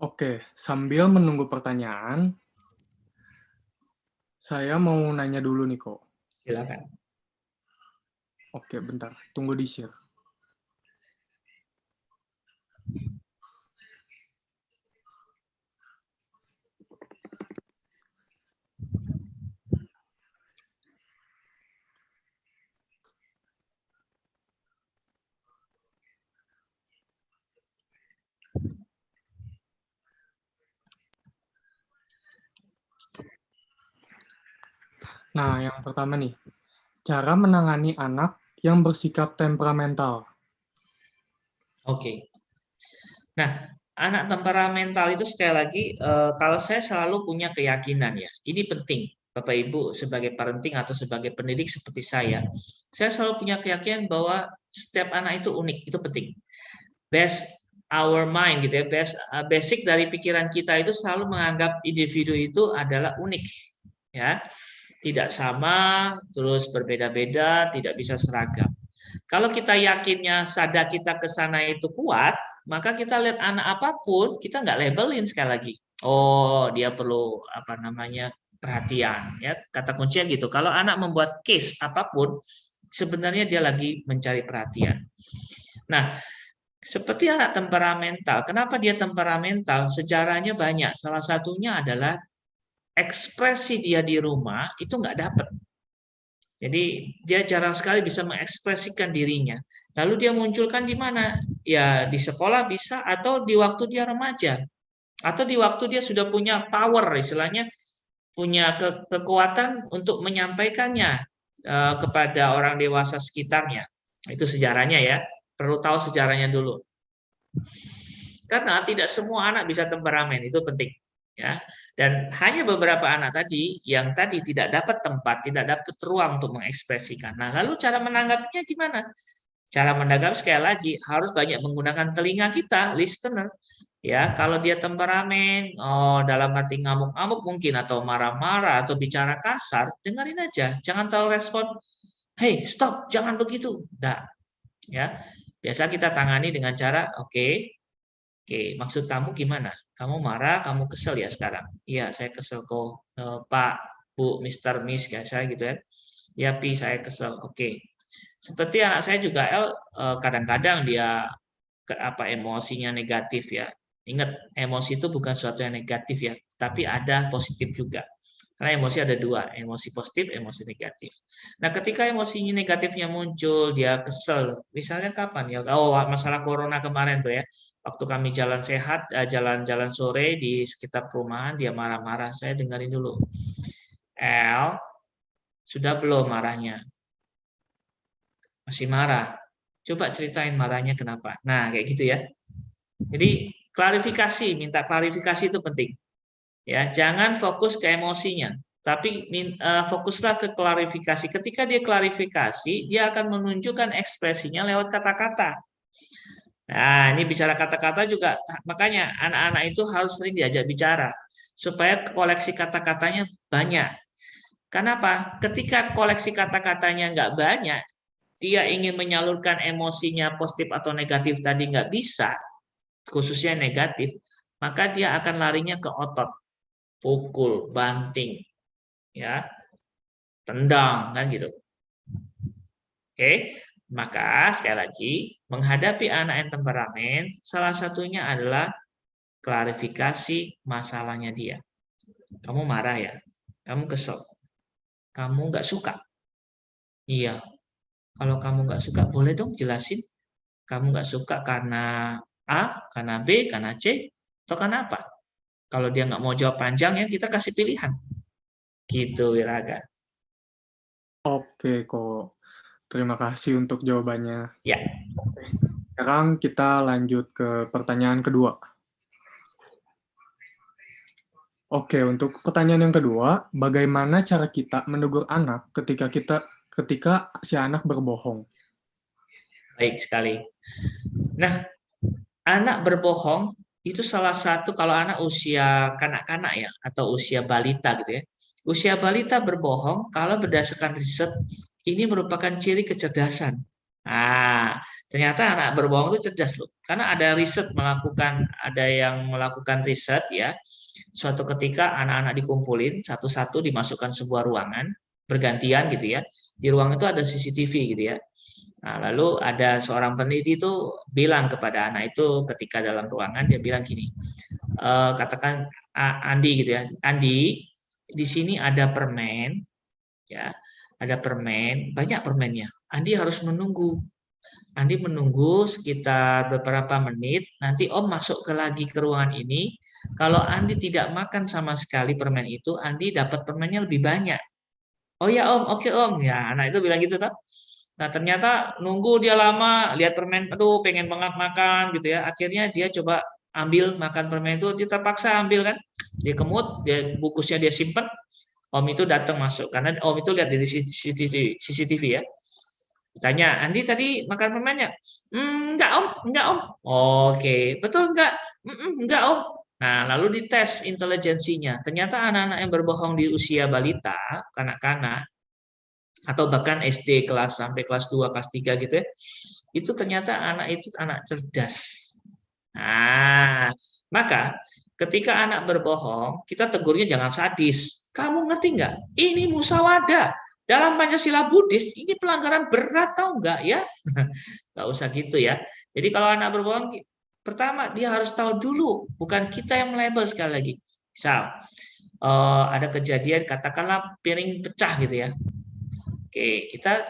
Oke, sambil menunggu pertanyaan, saya mau nanya dulu nih, Ko. Silakan. Oke, bentar. Tunggu di share. Nah, yang pertama nih, cara menangani anak yang bersikap temperamental. Oke. Nah, anak temperamental itu sekali lagi, kalau saya selalu punya keyakinan ya, ini penting, Bapak Ibu sebagai parenting atau sebagai pendidik seperti saya selalu punya keyakinan bahwa setiap anak itu unik, itu penting. Best our mind gitu ya, basic dari pikiran kita itu selalu menganggap individu itu adalah unik, ya, tidak sama, terus berbeda-beda, tidak bisa seragam. Kalau kita yakinnya sadar kita ke sana itu kuat, maka kita lihat anak apapun, kita nggak labelin sekali lagi. Oh, dia perlu apa namanya perhatian, ya. Kata kuncinya gitu. Kalau anak membuat case apapun, sebenarnya dia lagi mencari perhatian. Nah, seperti anak temperamental. Kenapa dia temperamental? Sejarahnya banyak. Salah satunya adalah ekspresi dia di rumah itu nggak dapat. Jadi dia jarang sekali bisa mengekspresikan dirinya. Lalu dia munculkan di mana? Ya di sekolah bisa, atau di waktu dia remaja, atau di waktu dia sudah punya power, istilahnya punya kekuatan untuk menyampaikannya kepada orang dewasa sekitarnya. Itu sejarahnya ya. Perlu tahu sejarahnya dulu. Karena tidak semua anak bisa temperamen, itu penting. Ya, dan hanya beberapa anak tadi yang tadi tidak dapat tempat, tidak dapat ruang untuk mengekspresikan. Nah, lalu cara menanggapinya gimana? Cara menanggapi sekali lagi harus banyak menggunakan telinga kita, listener. Ya, kalau dia temperamen, oh dalam arti ngamuk-ngamuk mungkin atau marah-marah atau bicara kasar, dengerin aja. Jangan tahu respon, "Hey, stop, jangan begitu." Nah, ya. Biasa kita tangani dengan cara, oke, Oke, maksud kamu gimana? Kamu marah, kamu kesel ya sekarang? Iya, saya kesel kok, Pak, Bu, Mister, Miss, kayak saya gitu ya. Ya, Pi, saya kesel. Oke. Seperti anak saya juga, kadang-kadang dia apa emosinya negatif ya. Ingat, emosi itu bukan sesuatu yang negatif ya, tapi ada positif juga. Karena emosi ada dua, emosi positif, emosi negatif. Nah, ketika emosi negatifnya muncul, dia kesel. Misalnya kapan ya? Oh, masalah corona kemarin tuh ya. Waktu kami jalan sehat, jalan-jalan sore di sekitar perumahan, dia marah-marah. Saya dengerin dulu. El, sudah belum marahnya? Masih marah. Coba ceritain marahnya kenapa. Nah, kayak gitu ya. Jadi klarifikasi, minta klarifikasi itu penting. Ya, jangan fokus ke emosinya, tapi fokuslah ke klarifikasi. Ketika dia klarifikasi, dia akan menunjukkan ekspresinya lewat kata-kata. Nah, ini bicara kata-kata juga, makanya anak-anak itu harus sering diajak bicara supaya koleksi kata-katanya banyak. Kenapa? Ketika koleksi kata-katanya nggak banyak, dia ingin menyalurkan emosinya positif atau negatif tadi nggak bisa, khususnya negatif, maka dia akan larinya ke otot, pukul, banting, ya, tendang, kan gitu. Oke, maka sekali lagi menghadapi anak yang temperamen, salah satunya adalah klarifikasi masalahnya dia. Kamu marah ya? Kamu kesel? Kamu nggak suka? Iya. Kalau kamu nggak suka, boleh dong jelasin. Kamu nggak suka karena A, karena B, karena C, atau karena apa? Kalau dia nggak mau jawab panjang ya kita kasih pilihan. Gitu, Wiraga. Oke, kok. Terima kasih untuk jawabannya. Ya, Sekarang kita lanjut ke pertanyaan kedua. Oke, untuk pertanyaan yang kedua, bagaimana cara kita menegur anak ketika si anak berbohong? baik sekali. Nah, anak berbohong itu salah satu kalau anak usia kanak-kanak ya atau usia balita gitu ya. Usia balita berbohong kalau berdasarkan riset ini merupakan ciri kecerdasan. Nah, ternyata anak berbohong itu cerdas loh. Karena ada yang melakukan riset ya. Suatu ketika anak-anak dikumpulin satu-satu dimasukkan sebuah ruangan bergantian gitu ya. Di ruang itu ada CCTV gitu ya. Nah, lalu ada seorang peneliti itu bilang kepada anak itu ketika dalam ruangan dia bilang gini, katakan Andi gitu ya, Andi, di sini ada permen, ya, ada permen, banyak permennya. Andi harus menunggu Andi menunggu sekitar beberapa menit, nanti Om masuk lagi ke ruangan ini. Kalau Andi tidak makan sama sekali permen itu, Andi dapat permennya lebih banyak. Oh ya Om, oke Om. Ya, anak itu bilang gitu toh. Nah, ternyata nunggu dia lama, lihat permen, aduh pengen banget makan gitu ya. Akhirnya dia coba ambil makan permen itu, dia terpaksa ambil kan. Dia kemut, dia bungkusnya dia simpen. Om itu datang masuk karena Om itu lihat dari CCTV ya. Tanya, Andi tadi makan permennya? Enggak om, enggak om. Oke, betul enggak? Enggak om. Nah, lalu dites intelijensinya. Ternyata anak-anak yang berbohong di usia balita, kanak-kanak, atau bahkan SD kelas sampai kelas 2, kelas 3 gitu ya, itu ternyata anak itu anak cerdas. Nah, maka ketika anak berbohong, kita tegurnya jangan sadis. Kamu ngerti nggak? Ini musyawadah. Dalam Pancasila Buddhis, ini pelanggaran berat tahu nggak ya? Nggak usah gitu ya. Jadi kalau anak berbohong, pertama dia harus tahu dulu, bukan kita yang melabel sekali lagi. Misal, ada kejadian katakanlah piring pecah gitu ya. Oke, kita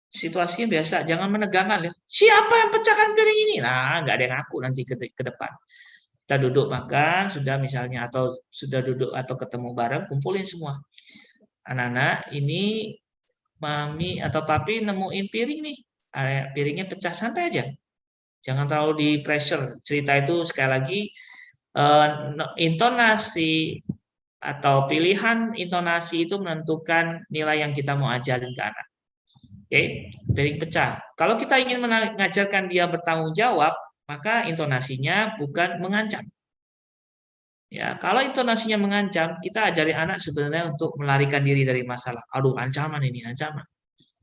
situasinya biasa, jangan menegangkan ya. Siapa yang pecahkan piring ini? Nah, nggak ada yang ngaku nanti ke depan. Kita duduk makan, sudah misalnya atau sudah duduk atau ketemu bareng, kumpulin semua. Anak-anak, ini mami atau papi nemuin piring nih. Piringnya pecah, santai aja. Jangan terlalu di pressure. Cerita itu sekali lagi intonasi atau pilihan intonasi itu menentukan nilai yang kita mau ajarin ke anak. Oke, piring pecah. Kalau kita ingin mengajarkan dia bertanggung jawab, maka intonasinya bukan mengancam. Ya, kalau intonasinya mengancam, kita ajari anak sebenarnya untuk melarikan diri dari masalah. Aduh, ancaman ini, ancaman.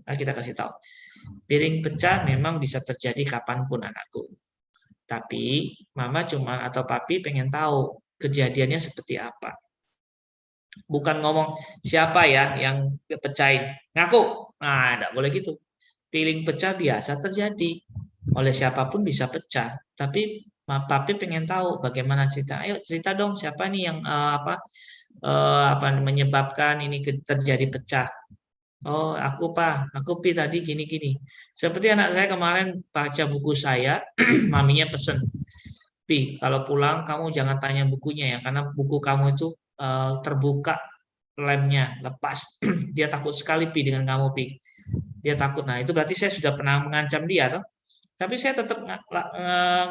Nah, kita kasih tahu. Piring pecah memang bisa terjadi kapanpun anakku. Tapi mama cuma atau papi pengen tahu kejadiannya seperti apa. Bukan ngomong siapa ya yang pecahin. Ngaku. Nah, enggak boleh gitu. Piring pecah biasa terjadi. Oleh siapapun bisa pecah. Tapi papi pengen tahu bagaimana cerita. Ayo cerita dong siapa nih yang apa menyebabkan ini terjadi pecah. Oh, aku pi tadi gini-gini. Seperti anak saya kemarin baca buku saya, maminya pesen, Pi, kalau pulang kamu jangan tanya bukunya ya, karena buku kamu itu terbuka lemnya, lepas. Dia takut sekali Pi dengan kamu Pi. Dia takut. Nah, itu berarti saya sudah pernah mengancam dia toh. Tapi saya tetap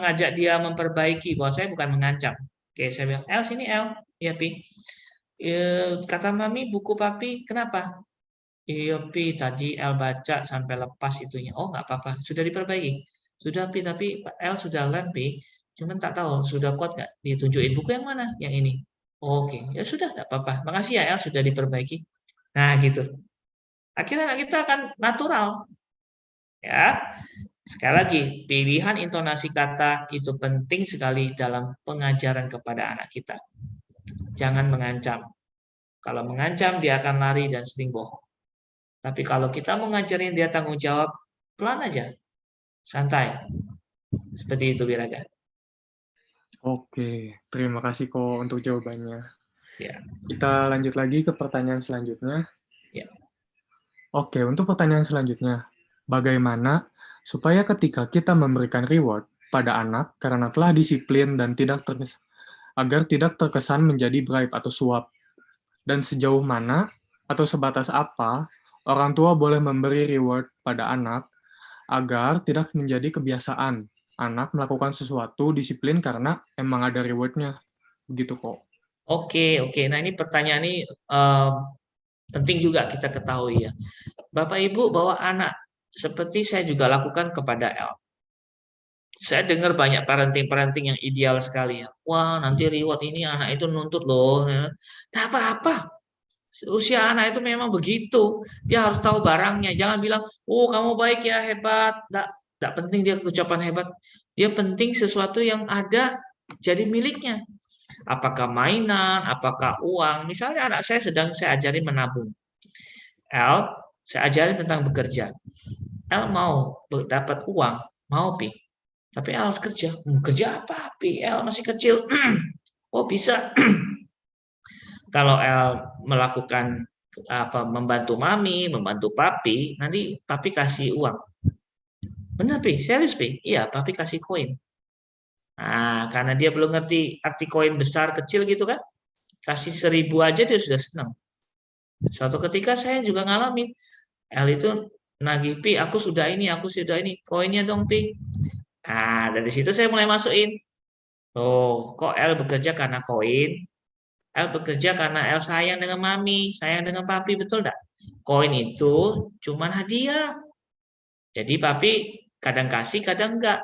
ngajak dia memperbaiki bahwa saya bukan mengancam. Oke, saya bilang, El sini El, ya Pi. Kata mami buku papi kenapa? Iya Pi, tadi El baca sampai lepas itunya. Oh nggak apa-apa, sudah diperbaiki. Sudah Pi, tapi El sudah lem Pi. Cuman tak tahu sudah kuat nggak ditunjukin buku yang mana? Yang ini. Oke, ya sudah nggak apa-apa. Makasih ya El sudah diperbaiki. Nah gitu. Akhirnya kita akan natural. Ya, sekali lagi pilihan intonasi kata itu penting sekali dalam pengajaran kepada anak kita. Jangan mengancam. Kalau mengancam dia akan lari dan sering bohong. Tapi kalau kita mau ngajarin dia tanggung jawab, pelan aja, santai. Seperti itu Wiraga. Oke, terima kasih kok untuk jawabannya. Ya, Kita lanjut lagi ke pertanyaan selanjutnya. ya. Oke, untuk pertanyaan selanjutnya. Bagaimana supaya ketika kita memberikan reward pada anak karena telah disiplin dan agar tidak terkesan menjadi bribe atau suap? Dan sejauh mana atau sebatas apa orang tua boleh memberi reward pada anak agar tidak menjadi kebiasaan anak melakukan sesuatu disiplin karena emang ada rewardnya, begitu kok. Oke, oke. Nah ini pertanyaan ini penting juga kita ketahui ya. Bapak Ibu bawa anak seperti saya juga lakukan kepada El. Saya dengar banyak parenting-parenting yang ideal sekali ya. Wah, nanti reward ini anak itu nuntut loh. Ya. Nah, apa-apa. Usia anak itu memang begitu. Dia harus tahu barangnya. Jangan bilang, oh kamu baik ya, hebat. Tidak penting dia ucapan hebat. Dia penting sesuatu yang ada jadi miliknya. Apakah mainan, apakah uang. Misalnya anak saya sedang saya ajari menabung. El, saya ajarin tentang bekerja. El mau dapat uang, mau pi. Tapi El harus kerja. Kerja apa pi? El masih kecil. Oh bisa. Kalau El melakukan apa membantu mami, membantu papi, nanti papi kasih uang. Benar, Pi, serius, Pi. Iya, papi kasih koin. Nah, karena dia belum ngerti arti koin besar kecil gitu kan, kasih 1.000 aja dia sudah senang. Suatu ketika saya juga ngalamin, L itu nagih, Pi, aku sudah ini, koinnya dong, Pi. Nah, dari situ saya mulai masukin. Oh, kok L bekerja karena koin? L bekerja karena L sayang dengan mami, sayang dengan papi, betul enggak? Koin itu cuman hadiah. Jadi papi kadang kasih, kadang enggak.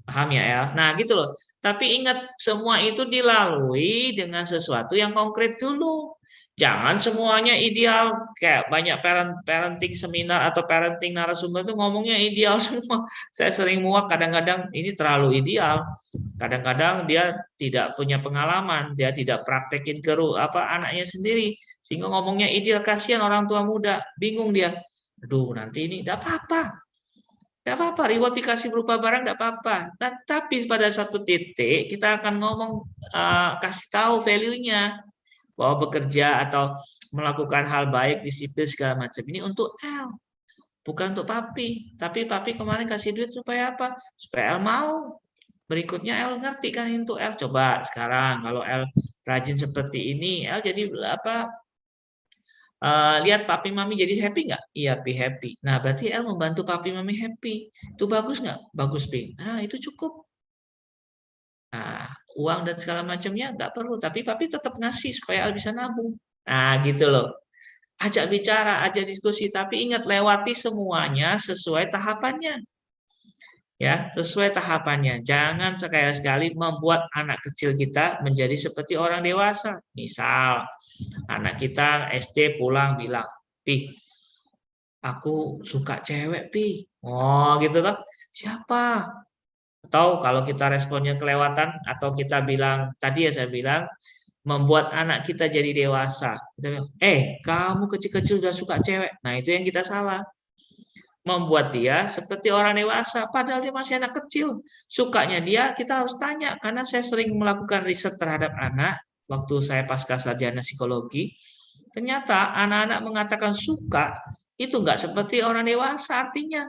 Paham ya, El? Nah, gitu loh. Tapi ingat, semua itu dilalui dengan sesuatu yang konkret dulu. Jangan semuanya ideal. Kayak banyak parenting seminar atau parenting narasumber itu ngomongnya ideal semua. Saya sering muak kadang-kadang ini terlalu ideal. Kadang-kadang dia tidak punya pengalaman, dia tidak praktekin ke anaknya sendiri. Sehingga ngomongnya ideal, kasihan orang tua muda, bingung dia. Aduh, nanti ini tidak apa-apa. Tidak apa-apa, reward dikasih berupa barang tidak apa-apa. Tapi pada satu titik kita akan ngomong, kasih tahu value-nya bahwa bekerja atau melakukan hal baik, disiplin segala macam ini untuk L, bukan untuk papi. Tapi papi kemarin kasih duit supaya apa? Supaya L mau. Berikutnya L ngerti kan untuk L. Coba sekarang kalau L rajin seperti ini, L jadi apa? Lihat papi mami jadi happy nggak? Iya, Pi, happy. Nah, berarti El membantu papi mami happy. Itu bagus nggak? Bagus, Pi. Nah, itu cukup. Nah, uang dan segala macamnya nggak perlu, tapi papi tetap ngasih supaya El bisa nabung. Nah, gitu loh. Ajak bicara, ajak diskusi, tapi ingat lewati semuanya sesuai tahapannya. Ya, sesuai tahapannya. Jangan sekali-sekali membuat anak kecil kita menjadi seperti orang dewasa. Misal, anak kita SD pulang bilang, Pi, aku suka cewek, Pi. Oh, gitu loh. Siapa? Atau kalau kita responnya kelewatan atau kita bilang, tadi ya saya bilang, membuat anak kita jadi dewasa. Kita bilang, kamu kecil-kecil udah suka cewek. Nah, itu yang kita salah. Membuat dia seperti orang dewasa, padahal dia masih anak kecil. Sukanya dia, kita harus tanya. Karena saya sering melakukan riset terhadap anak, waktu saya pasca sarjana psikologi, ternyata anak-anak mengatakan suka, itu nggak seperti orang dewasa artinya.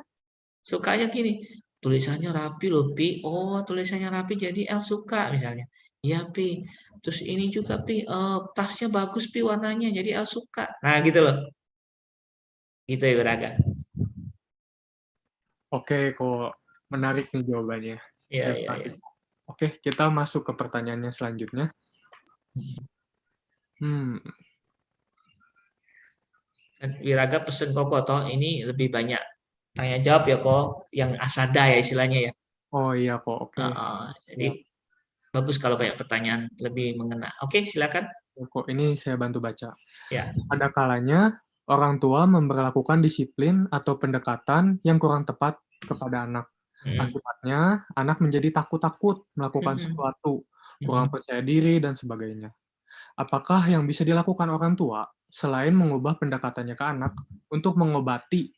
Sukanya gini, tulisannya rapi loh, Pi. Oh, tulisannya rapi jadi El suka misalnya. Iya, Pi. Terus ini juga, Pi, tasnya bagus, Pi, warnanya. Jadi El suka. Nah, gitu loh. Gitu ya, Braga. Oke, kok menarik nih jawabannya. Iya, Terima iya, iya. kasih. Oke, kita masuk ke pertanyaannya selanjutnya. Hmm, Wiraga pesen koko toh ini lebih banyak tanya jawab ya kok, yang asada ya istilahnya ya. oh iya kok, oke. Jadi Ya, bagus kalau banyak pertanyaan lebih mengena. Oke, silakan. kok ini saya bantu baca. Ya. Ada kalanya orang tua memperlakukan disiplin atau pendekatan yang kurang tepat kepada anak. Hmm. Akibatnya, anak menjadi takut-takut melakukan Hmm. sesuatu, kurang Hmm. percaya diri, dan sebagainya. Apakah yang bisa dilakukan orang tua selain mengubah pendekatannya ke anak untuk mengobati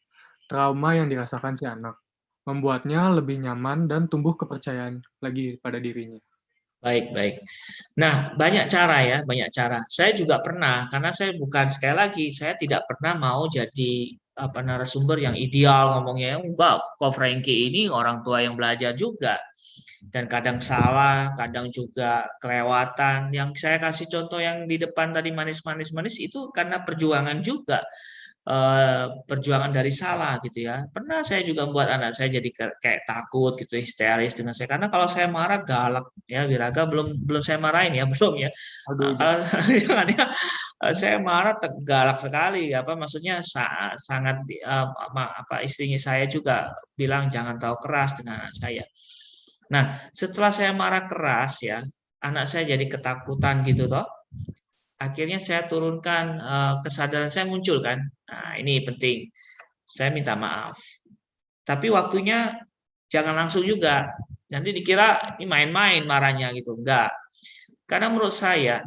trauma yang dirasakan si anak, membuatnya lebih nyaman dan tumbuh kepercayaan lagi pada dirinya? Baik, baik. Nah, banyak cara ya, banyak cara. Saya juga pernah, karena saya bukan, sekali lagi, saya tidak pernah mau jadi narasumber yang ideal ngomongnya. Enggak, kok Frankie ini orang tua yang belajar juga. Dan kadang salah, kadang juga kelewatan. Yang saya kasih contoh yang di depan tadi manis-manis manis itu karena perjuangan juga. Perjuangan dari salah gitu ya. Pernah saya juga membuat anak saya jadi kayak takut gitu, histeris dengan saya. Karena kalau saya marah galak ya, Wiraga belum belum saya marahin ya, belum ya. Aduh, Kalau jangan ya, saya marah galak sekali. Apa maksudnya sangat istrinya saya juga bilang jangan terlalu keras dengan anak saya. Nah, setelah saya marah keras ya, anak saya jadi ketakutan gitu toh. Akhirnya saya turunkan, kesadaran saya muncul kan. Nah, ini penting. Saya minta maaf. Tapi waktunya jangan langsung juga. Nanti dikira ini main-main marahnya gitu. Enggak. Karena menurut saya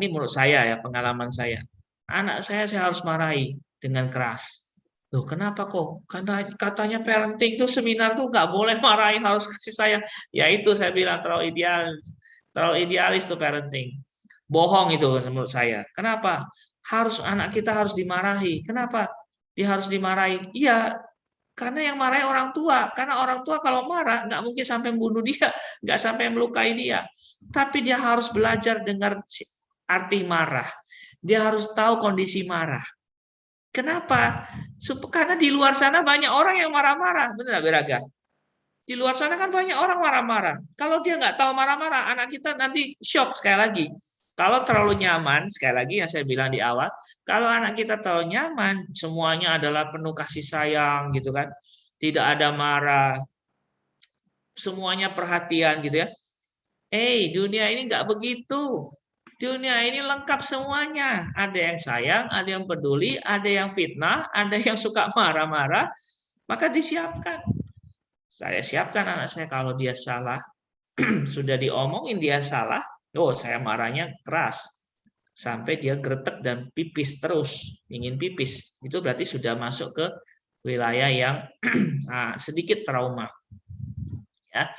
ya, pengalaman saya. Anak saya harus marahi dengan keras. Loh, kenapa kok? Karena katanya parenting itu seminar tuh nggak boleh marahin, harus kasih saya. Ya itu saya bilang terlalu idealis tuh parenting. Bohong itu menurut saya. Kenapa? Anak kita harus dimarahi. Kenapa? Dia harus dimarahi. Iya, Karena yang marahin orang tua. Karena orang tua kalau marah, nggak mungkin sampai bunuh dia, nggak sampai melukai dia. Tapi dia harus belajar dengar arti marah. Dia harus tahu kondisi marah. Kenapa? Karena di luar sana banyak orang yang marah-marah. Benar, Beraga? Di luar sana kan banyak orang marah-marah. Kalau dia nggak tahu marah-marah, anak kita nanti shock sekali lagi. Kalau terlalu nyaman, sekali lagi yang saya bilang di awal, kalau anak kita terlalu nyaman, semuanya adalah penuh kasih sayang, gitu kan, tidak ada marah, semuanya perhatian, gitu ya. Dunia ini nggak begitu. Dunia ini lengkap semuanya. Ada yang sayang, ada yang peduli, ada yang fitnah, ada yang suka marah-marah. Maka disiapkan. Saya siapkan anak saya kalau dia salah, sudah diomongin dia salah, saya marahnya keras. Sampai dia gretek dan pipis terus, ingin pipis. Itu berarti sudah masuk ke wilayah yang sedikit trauma. Ya.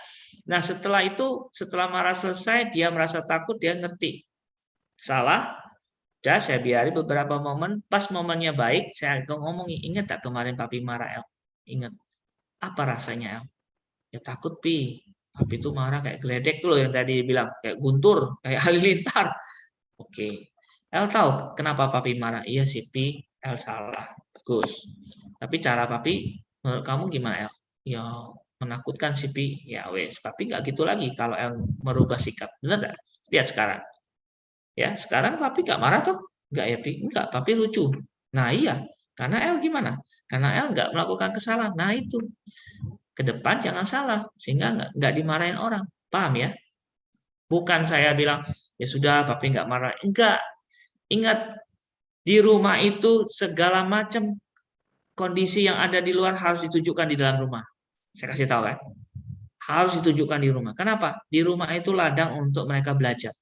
Nah, setelah itu, setelah marah selesai, dia merasa takut, dia ngerti. Salah, udah saya biarin beberapa momen, pas momennya baik, saya ngomongin, ingat tak kemarin papi marah, El? Ingat. Apa rasanya, El? Ya takut, Pi. Papi itu marah kayak geledek tuh yang tadi bilang, kayak guntur, kayak halilintar. Oke. El tahu kenapa papi marah? Iya sih, Pi, El salah. Bagus. Tapi cara papi, menurut kamu gimana, El? Ya menakutkan sih, Pi. Ya wes, papi nggak gitu lagi kalau El merubah sikap. Bener nggak? Lihat sekarang. Ya, sekarang papi nggak marah toh? Nggak ya, Pi? Nggak, papi lucu. Nah iya, karena El gimana? Karena El nggak melakukan kesalahan. Nah itu, ke depan jangan salah, sehingga nggak dimarahin orang. Paham ya? Bukan saya bilang, ya sudah, papi nggak marah. Enggak. Ingat, di rumah itu segala macam kondisi yang ada di luar harus ditujukan di dalam rumah. Saya kasih tahu kan? Harus ditujukan di rumah. Kenapa? Di rumah itu ladang untuk mereka belajar.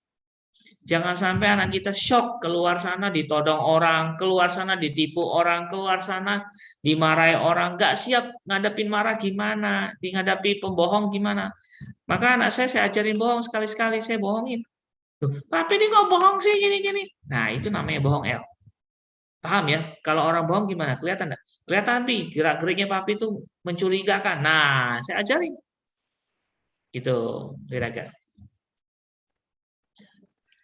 Jangan sampai anak kita shock keluar sana ditodong orang, keluar sana ditipu orang, keluar sana dimarahi orang, nggak siap ngadepin marah gimana, dihadapi pembohong gimana. Maka anak saya ajarin bohong sekali-sekali, saya bohongin. Papi ini kok bohong sih gini-gini. Nah itu namanya bohong El. Paham ya? Kalau orang bohong gimana? Kelihatan nggak? Kelihatan Pi, gerak-geriknya papi itu mencurigakan. Nah saya ajarin. Gitu, Biraga.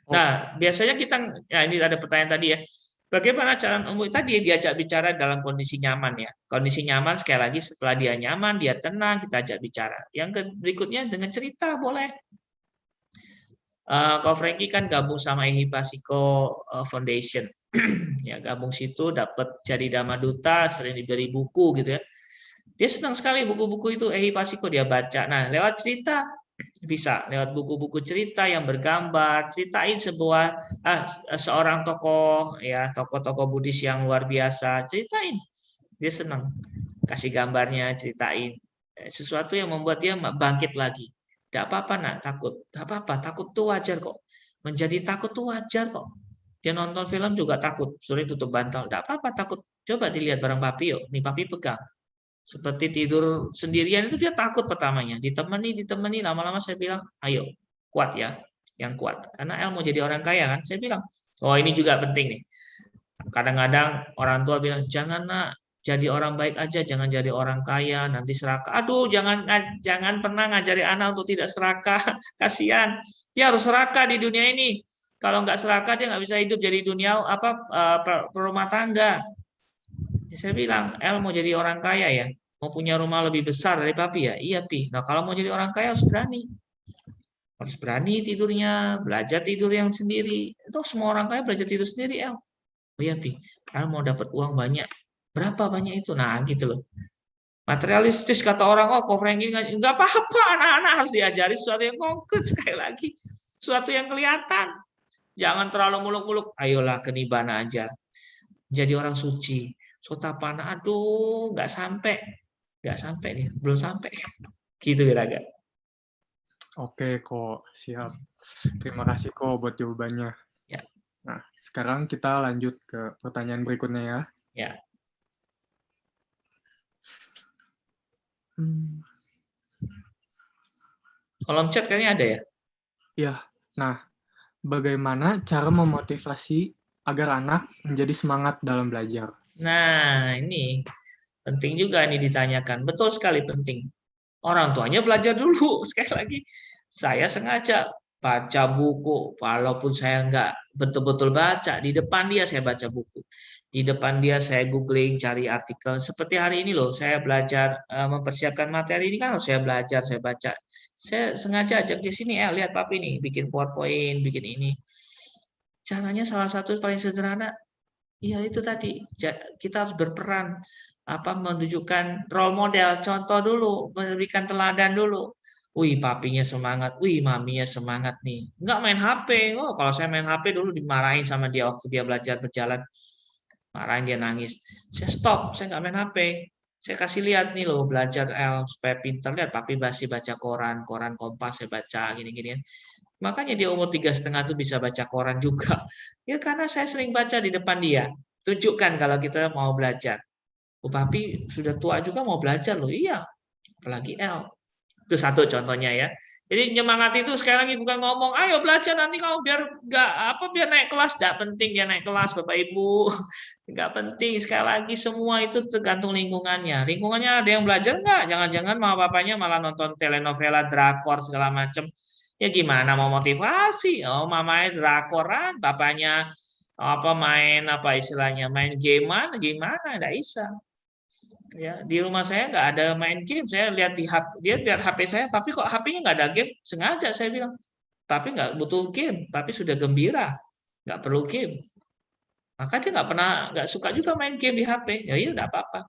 Nah, biasanya kita, ya ini ada pertanyaan tadi ya, bagaimana cara tadi diajak bicara dalam kondisi nyaman ya. Kondisi nyaman sekali lagi setelah dia nyaman, dia tenang, kita ajak bicara. Yang berikutnya dengan cerita boleh. Kalau Frankie kan gabung sama Ehipasiko Foundation, ya gabung situ dapat jadi Dhamma Duta, sering diberi buku gitu ya. Dia senang sekali buku-buku itu Ehipasiko dia baca. Nah, lewat cerita bisa lewat buku-buku cerita yang bergambar, ceritain seorang tokoh ya, tokoh-tokoh Buddhis yang luar biasa, ceritain. Dia senang. Kasih gambarnya, ceritain sesuatu yang membuat dia bangkit lagi. Tidak apa-apa nak takut, tidak apa-apa, takut tuh wajar kok. Menjadi takut tuh wajar kok. Dia nonton film juga takut, suruh tutup bantal. Tidak apa-apa takut. Coba dilihat bareng papi yuk. Nih papi pegang. Seperti tidur sendirian itu dia takut pertamanya. Ditemani, lama-lama saya bilang, ayo, kuat ya, yang kuat. Karena El mau jadi orang kaya kan, saya bilang, oh ini juga penting nih. Kadang-kadang orang tua bilang, jangan nak, jadi orang baik aja, jangan jadi orang kaya, nanti serakah. Aduh, jangan pernah ngajari anak untuk tidak serakah, kasihan. Dia harus serakah di dunia ini. Kalau nggak serakah dia nggak bisa hidup jadi dunia perumah tangga. Saya bilang, El mau jadi orang kaya ya, mau punya rumah lebih besar dari papi ya? Iya, Pi. Nah, kalau mau jadi orang kaya harus berani. Harus berani tidurnya, belajar tidur yang sendiri. Itu semua orang kaya belajar tidur sendiri, El. Oh iya, Pi. El mau dapat uang banyak. Berapa banyak itu? Nah, gitu loh. Materialistis kata orang, oh kok Frankie nggak apa-apa, anak-anak harus diajari sesuatu yang konkret sekali lagi. Sesuatu yang kelihatan. Jangan terlalu muluk-muluk. Ayolah ke Nibbana aja. Jadi orang suci. Sotapana, aduh, nggak sampai nih, belum sampai. Gitu Wiraga. Oke kok, siap. Terima kasih kok buat jawabannya. Ya. Nah, sekarang kita lanjut ke pertanyaan berikutnya ya. Ya. Kolom chat kayaknya ada ya? Ya, nah, bagaimana cara memotivasi agar anak menjadi semangat dalam belajar? Nah, ini Penting juga ini ditanyakan. Betul sekali penting. Orang tuanya belajar dulu. Sekali lagi, saya sengaja baca buku. Walaupun saya nggak betul-betul baca, di depan dia saya baca buku. Di depan dia saya googling, cari artikel. Seperti hari ini loh, saya belajar mempersiapkan materi ini kan harus saya belajar, saya baca. Saya sengaja ajak di sini, lihat papi nih, bikin PowerPoint, bikin ini. Caranya salah satu paling sederhana, ya itu tadi, kita harus berperan, menunjukkan role model, contoh dulu, memberikan teladan dulu. Wih, papinya semangat, wih, maminya semangat nih. Nggak main HP. Oh, kalau saya main HP dulu dimarahin sama dia waktu dia belajar berjalan. Marahin dia nangis. Saya stop, saya nggak main HP. Saya kasih lihat nih loh, belajar supaya pinter. Lihat, papi masih baca koran, koran Kompas saya baca, gini-gini. Makanya dia umur 3,5 tuh bisa baca koran juga. Ya karena saya sering baca di depan dia. Tunjukkan kalau kita mau belajar. Oh, papi sudah tua juga mau belajar loh. Iya, apalagi L. Itu satu contohnya ya. Jadi nyemangat itu sekali lagi bukan ngomong, ayo belajar nanti kamu biar naik kelas. Tidak penting dia naik kelas, Bapak Ibu. Nggak penting. Sekali lagi semua itu tergantung lingkungannya. Lingkungannya ada yang belajar nggak? Jangan-jangan mama papanya malah nonton telenovela, drakor segala macam. Ya gimana mau motivasi? Oh, mamanya drakoran, bapaknya main istilahnya main gamean, gimana? Nggak bisa. Ya, di rumah saya nggak ada main game. Saya lihat di HP, dia lihat HP saya, tapi kok HP-nya nggak ada game? Sengaja saya bilang, tapi nggak butuh game, tapi sudah gembira, nggak perlu game. Maka dia nggak suka juga main game di HP. Ya iya nggak apa-apa.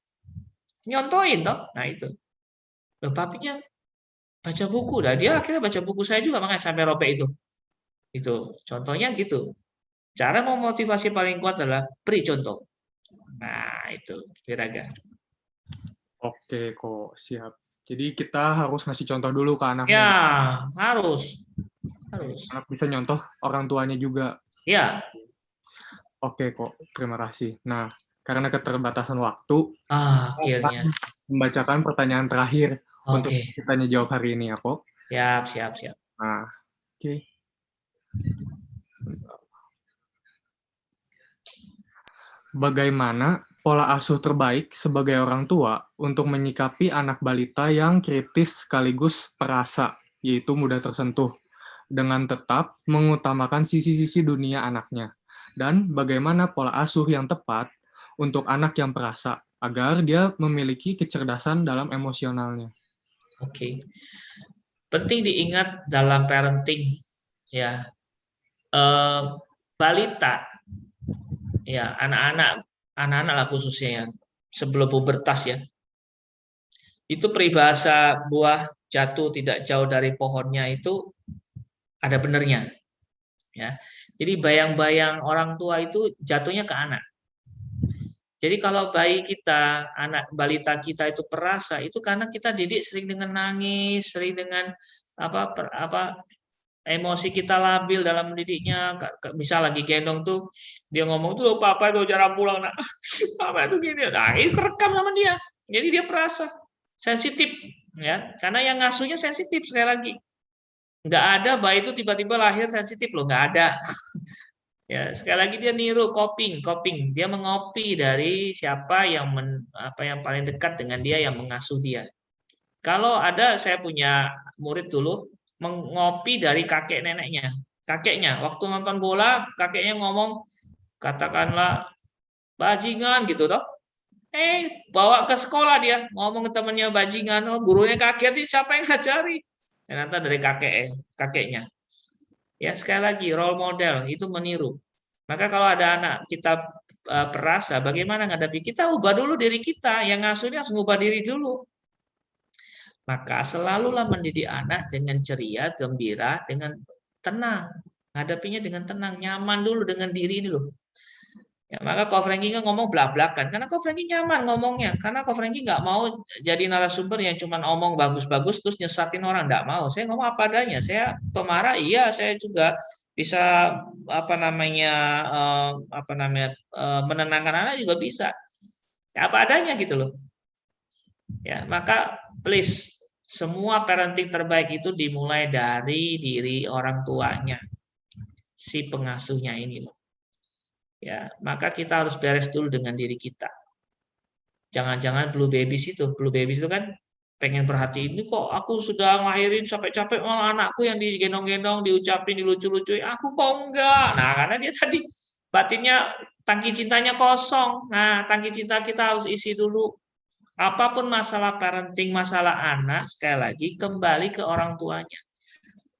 Nyontoin toh. Nah itu. Loh, papinya baca buku. Nah, dia akhirnya baca buku saya juga makanya sampai robek itu. Itu contohnya gitu. Cara memotivasi paling kuat adalah beri contoh. Nah itu, Viraga. Oke kok, siap. Jadi kita harus ngasih contoh dulu ke Ya, anaknya. harus. Anak bisa nyontoh orang tuanya juga. Ya, Oke kok, terima kasih. Nah, karena keterbatasan waktu, saya akan akhirnya. membacakan pertanyaan terakhir untuk Oke. kita jawab hari ini ya kok. Siap, siap, siap. Nah, oke. Bagaimana pola asuh terbaik sebagai orang tua untuk menyikapi anak balita yang kritis sekaligus perasa, yaitu mudah tersentuh, dengan tetap mengutamakan sisi-sisi dunia anaknya? Dan bagaimana pola asuh yang tepat untuk anak yang perasa, agar dia memiliki kecerdasan dalam emosionalnya? Oke. Penting diingat dalam parenting ya. Balita ya, anak-anak lah khususnya ya, sebelum pubertas ya. Itu peribahasa buah jatuh tidak jauh dari pohonnya itu ada benernya ya. Jadi bayang-bayang orang tua itu jatuhnya ke anak. Jadi kalau bayi kita, anak balita kita itu perasa, itu karena kita didik sering dengan nangis, sering dengan emosi kita labil dalam mendidiknya. Misal lagi gendong tuh, dia ngomong tuh, papa itu jarang pulang, nak. Papa itu gini, nah ini kerekam sama dia. Jadi dia perasa, sensitif, ya. Karena yang ngasuhnya sensitif sekali lagi. Nggak ada bayi itu tiba-tiba lahir sensitif loh, nggak ada. Ya, sekali lagi dia niru coping. Dia mengopi dari siapa yang yang paling dekat dengan dia yang mengasuh dia. Kalau ada saya punya murid dulu mengopi dari kakek neneknya. Kakeknya waktu nonton bola, kakeknya ngomong katakanlah bajingan gitu toh. Bawa ke sekolah dia ngomong ke temannya bajingan. Oh, gurunya kaget nih siapa yang ngajari? Ternyata dari kakeknya. Ya, sekali lagi role model itu meniru. Maka kalau ada anak kita perasa, bagaimana menghadapi kita? Ubah dulu diri kita. Yang ngasuhnya harus ubah diri dulu. Maka selalulah mendidik anak dengan ceria, gembira, dengan tenang. Menghadapinya dengan tenang, nyaman dulu dengan diri ini loh. Ya, maka Ko Franky ngomong belak-belakan. Karena Ko Franky nyaman ngomongnya. Karena Ko Franky nggak mau jadi narasumber yang cuma omong bagus-bagus terus nyesatin orang. Nggak mau. Saya ngomong apa adanya. Saya pemarah, iya. Saya juga bisa menenangkan anak juga bisa. Ya, apa adanya gitu loh. Ya, maka please semua parenting terbaik itu dimulai dari diri orang tuanya, si pengasuhnya ini loh. Ya, maka kita harus beres dulu dengan diri kita. Jangan-jangan blue babies itu kan pengen perhatiin, ini kok aku sudah ngelahirin capek-capek malah anakku yang digendong-gendong, diucapin, dilucu-lucuin, aku kok enggak. Nah, karena dia tadi batinnya, tangki cintanya kosong. Nah, tangki cinta kita harus isi dulu. Apapun masalah parenting, masalah anak, sekali lagi kembali ke orang tuanya.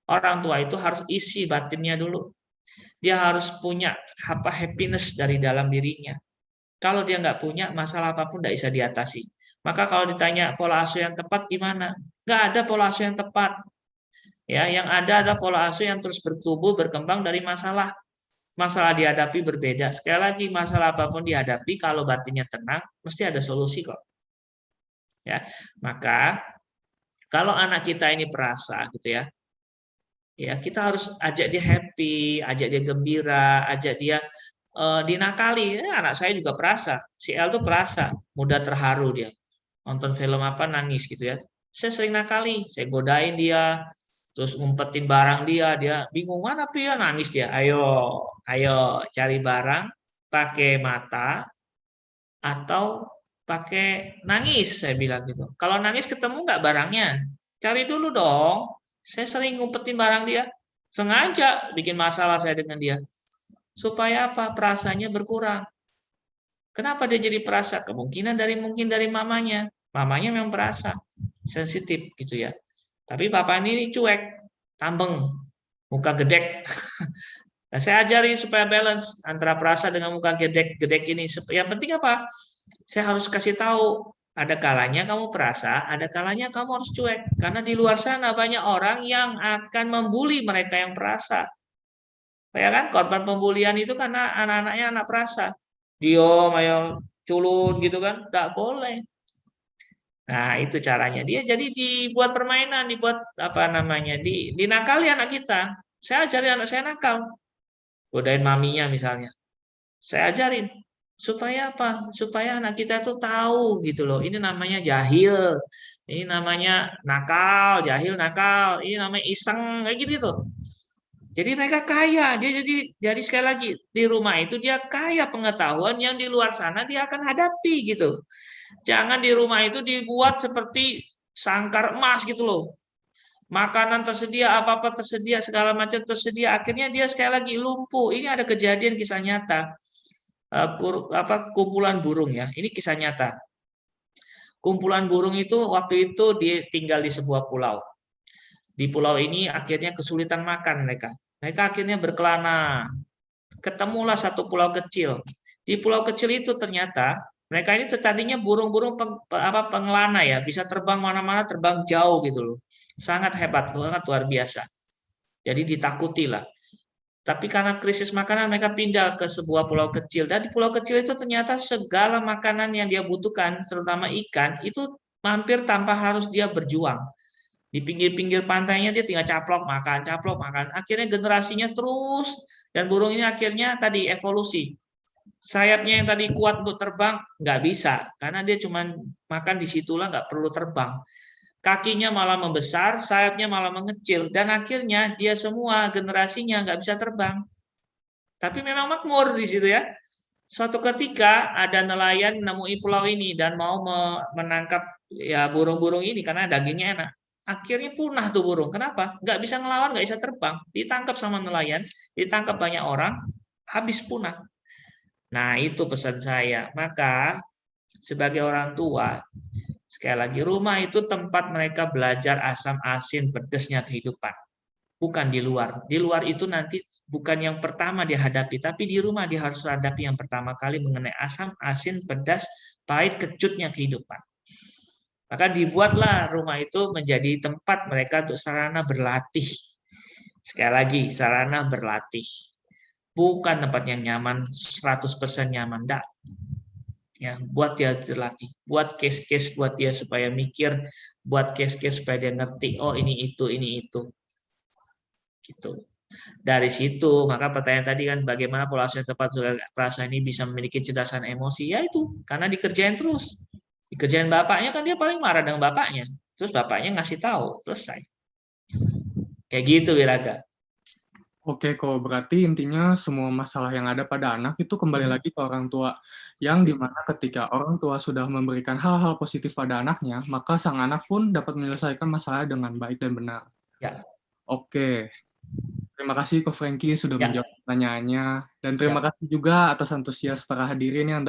Orang tua itu harus isi batinnya dulu. Dia harus punya happiness dari dalam dirinya. Kalau dia nggak punya, masalah apapun nggak bisa diatasi. Maka kalau ditanya pola asuh yang tepat gimana? Nggak ada pola asuh yang tepat. Ya, yang ada adalah pola asuh yang terus bertumbuh, berkembang dari masalah. Masalah dihadapi berbeda. Sekali lagi, masalah apapun dihadapi, kalau batinnya tenang, mesti ada solusi kok. Ya, maka kalau anak kita ini perasa, gitu ya, ya kita harus ajak dia happy, ajak dia gembira, ajak dia dinakali. Anak saya juga perasa, si L tuh perasa, mudah terharu dia. Nonton film apa nangis gitu ya. Saya sering nakali, saya godain dia, terus ngumpetin barang dia, dia bingung mana ya nangis dia. Ayo cari barang pakai mata atau pakai nangis, saya bilang gitu. Kalau nangis ketemu nggak barangnya? Cari dulu dong. Saya sering ngumpetin barang dia, sengaja bikin masalah saya dengan dia. Supaya apa? Perasaannya berkurang. Kenapa dia jadi perasa? Kemungkinan mungkin dari mamanya. Mamanya memang perasa, sensitif gitu ya. Tapi bapak ini cuek, tambeng, muka gedek. Nah, saya ajari supaya balance antara perasa dengan muka gedek ini. Yang penting apa? Saya harus kasih tahu, ada kalanya kamu perasa, ada kalanya kamu harus cuek. Karena di luar sana banyak orang yang akan membuli mereka yang perasa. Ya kan, korban pembulian itu karena anak-anaknya anak perasa. Diom, ayo culun gitu kan, nggak boleh. Nah, itu caranya. Dia jadi dibuat permainan, dibuat apa namanya, dinakali anak kita. Saya ajari anak saya nakal. Godain maminya misalnya. Saya ajarin. Supaya apa? Supaya anak kita tuh tahu gitu loh. Ini namanya jahil. Ini namanya nakal, jahil nakal. Ini namanya iseng, kayak gitu tuh. Jadi mereka kaya. Dia jadi sekali lagi di rumah itu dia kaya pengetahuan yang di luar sana dia akan hadapi gitu. Jangan di rumah itu dibuat seperti sangkar emas gitu loh. Makanan tersedia, apa-apa tersedia, segala macam tersedia. Akhirnya dia sekali lagi lumpuh. Ini ada kejadian kisah nyata. Kumpulan burung ya. Ini kisah nyata. Kumpulan burung itu waktu itu dia tinggal di sebuah pulau. Di pulau ini akhirnya kesulitan makan mereka. Mereka akhirnya berkelana. Ketemulah satu pulau kecil. Di pulau kecil itu ternyata mereka ini tadinya burung-burung pengelana ya, bisa terbang mana-mana, terbang jauh gitu loh. Sangat hebat, sangat luar biasa. Jadi ditakuti lah. Tapi karena krisis makanan mereka pindah ke sebuah pulau kecil. Dan di pulau kecil itu ternyata segala makanan yang dia butuhkan, terutama ikan, itu mampir tanpa harus dia berjuang. Di pinggir-pinggir pantainya dia tinggal caplok makan, caplok makan. Akhirnya generasinya terus, dan burung ini akhirnya tadi evolusi. Sayapnya yang tadi kuat untuk terbang, nggak bisa. Karena dia cuma makan di situlah, nggak perlu terbang. Kakinya malah membesar, sayapnya malah mengecil. Dan akhirnya dia semua generasinya nggak bisa terbang. Tapi memang makmur di situ ya. Suatu ketika ada nelayan menemui pulau ini dan mau menangkap ya burung-burung ini karena dagingnya enak. Akhirnya punah tuh burung. Kenapa? Nggak bisa ngelawan, nggak bisa terbang. Ditangkap sama nelayan, ditangkap banyak orang, habis punah. Nah, itu pesan saya. Maka sebagai orang tua, sekali lagi rumah itu tempat mereka belajar asam asin pedesnya kehidupan. Bukan di luar. Di luar itu nanti bukan yang pertama dihadapi, tapi di rumah dia harus hadapi yang pertama kali mengenai asam, asin, pedas, pahit, kecutnya kehidupan. Maka dibuatlah rumah itu menjadi tempat mereka untuk sarana berlatih. Sekali lagi, sarana berlatih. Bukan tempat yang nyaman, 100% nyaman. Enggak. Ya, buat dia terlatih. Buat case-case buat dia supaya mikir, buat case-case supaya dia ngerti, oh ini itu, ini itu. Gitu. Dari situ, maka pertanyaan tadi kan bagaimana pola asuh yang tepat perasaan ini bisa memiliki kecerdasan emosi, ya itu karena dikerjain terus. Dikerjain bapaknya kan dia paling marah dengan bapaknya. Terus bapaknya ngasih tahu, selesai. Kayak gitu Wiraga. Oke kok, berarti intinya semua masalah yang ada pada anak itu kembali Mhm, lagi ke orang tua, yang pasti. dimana ketika orang tua sudah memberikan hal-hal positif pada anaknya, maka sang anak pun dapat menyelesaikan masalah dengan baik dan benar. Ya, Oke, terima kasih Ko Franky sudah ya, menjawab pertanyaannya, dan terima siap. kasih juga atas antusias para hadirin yang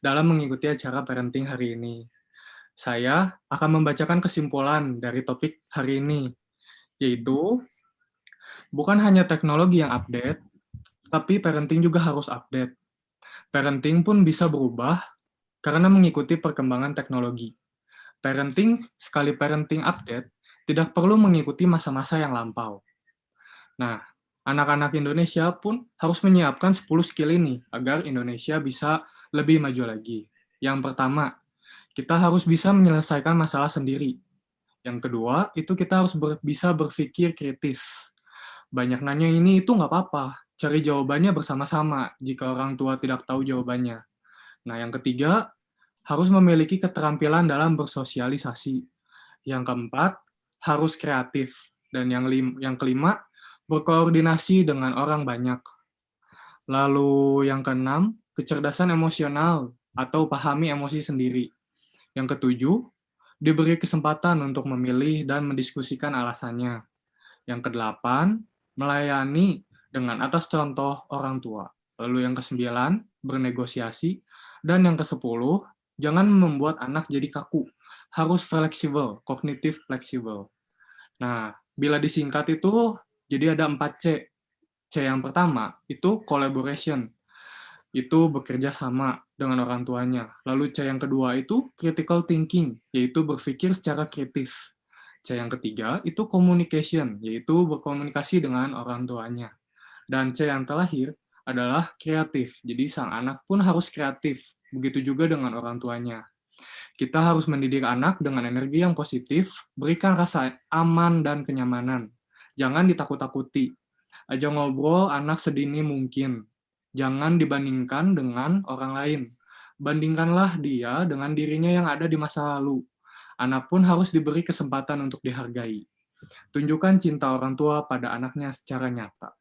dalam mengikuti acara parenting hari ini. Saya akan membacakan kesimpulan dari topik hari ini, yaitu bukan hanya teknologi yang update, tapi parenting juga harus update. Parenting pun bisa berubah karena mengikuti perkembangan teknologi. Sekali parenting update, tidak perlu mengikuti masa-masa yang lampau. Nah, anak-anak Indonesia pun harus menyiapkan 10 skill ini agar Indonesia bisa lebih maju lagi. Yang pertama, kita harus bisa menyelesaikan masalah sendiri. Yang kedua, itu kita harus bisa berpikir kritis. Banyak nanya ini itu nggak apa-apa. Cari jawabannya bersama-sama jika orang tua tidak tahu jawabannya. Nah, yang ketiga, harus memiliki keterampilan dalam bersosialisasi. Yang keempat, harus kreatif. Dan yang kelima, berkoordinasi dengan orang banyak. Lalu yang keenam, kecerdasan emosional atau pahami emosi sendiri. Yang ketujuh, diberi kesempatan untuk memilih dan mendiskusikan alasannya. Yang kedelapan, melayani dengan atas contoh orang tua. Lalu yang kesembilan, bernegosiasi. Dan yang kesepuluh, jangan membuat anak jadi kaku. Harus fleksibel, kognitif fleksibel. Nah, bila disingkat itu, jadi ada 4 C. C yang pertama, itu collaboration. Itu bekerja sama dengan orang tuanya. Lalu C yang kedua itu critical thinking, yaitu berpikir secara kritis. C yang ketiga itu communication, yaitu berkomunikasi dengan orang tuanya. Dan C yang terakhir adalah kreatif. Jadi sang anak pun harus kreatif. Begitu juga dengan orang tuanya. Kita harus mendidik anak dengan energi yang positif, berikan rasa aman dan kenyamanan. Jangan ditakut-takuti. Ajak ngobrol anak sedini mungkin. Jangan dibandingkan dengan orang lain. Bandingkanlah dia dengan dirinya yang ada di masa lalu. Anak pun harus diberi kesempatan untuk dihargai. Tunjukkan cinta orang tua pada anaknya secara nyata.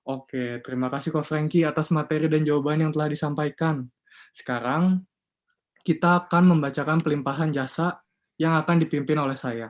Oke, terima kasih Ko Franky atas materi dan jawaban yang telah disampaikan. Sekarang, kita akan membacakan pelimpahan jasa yang akan dipimpin oleh saya.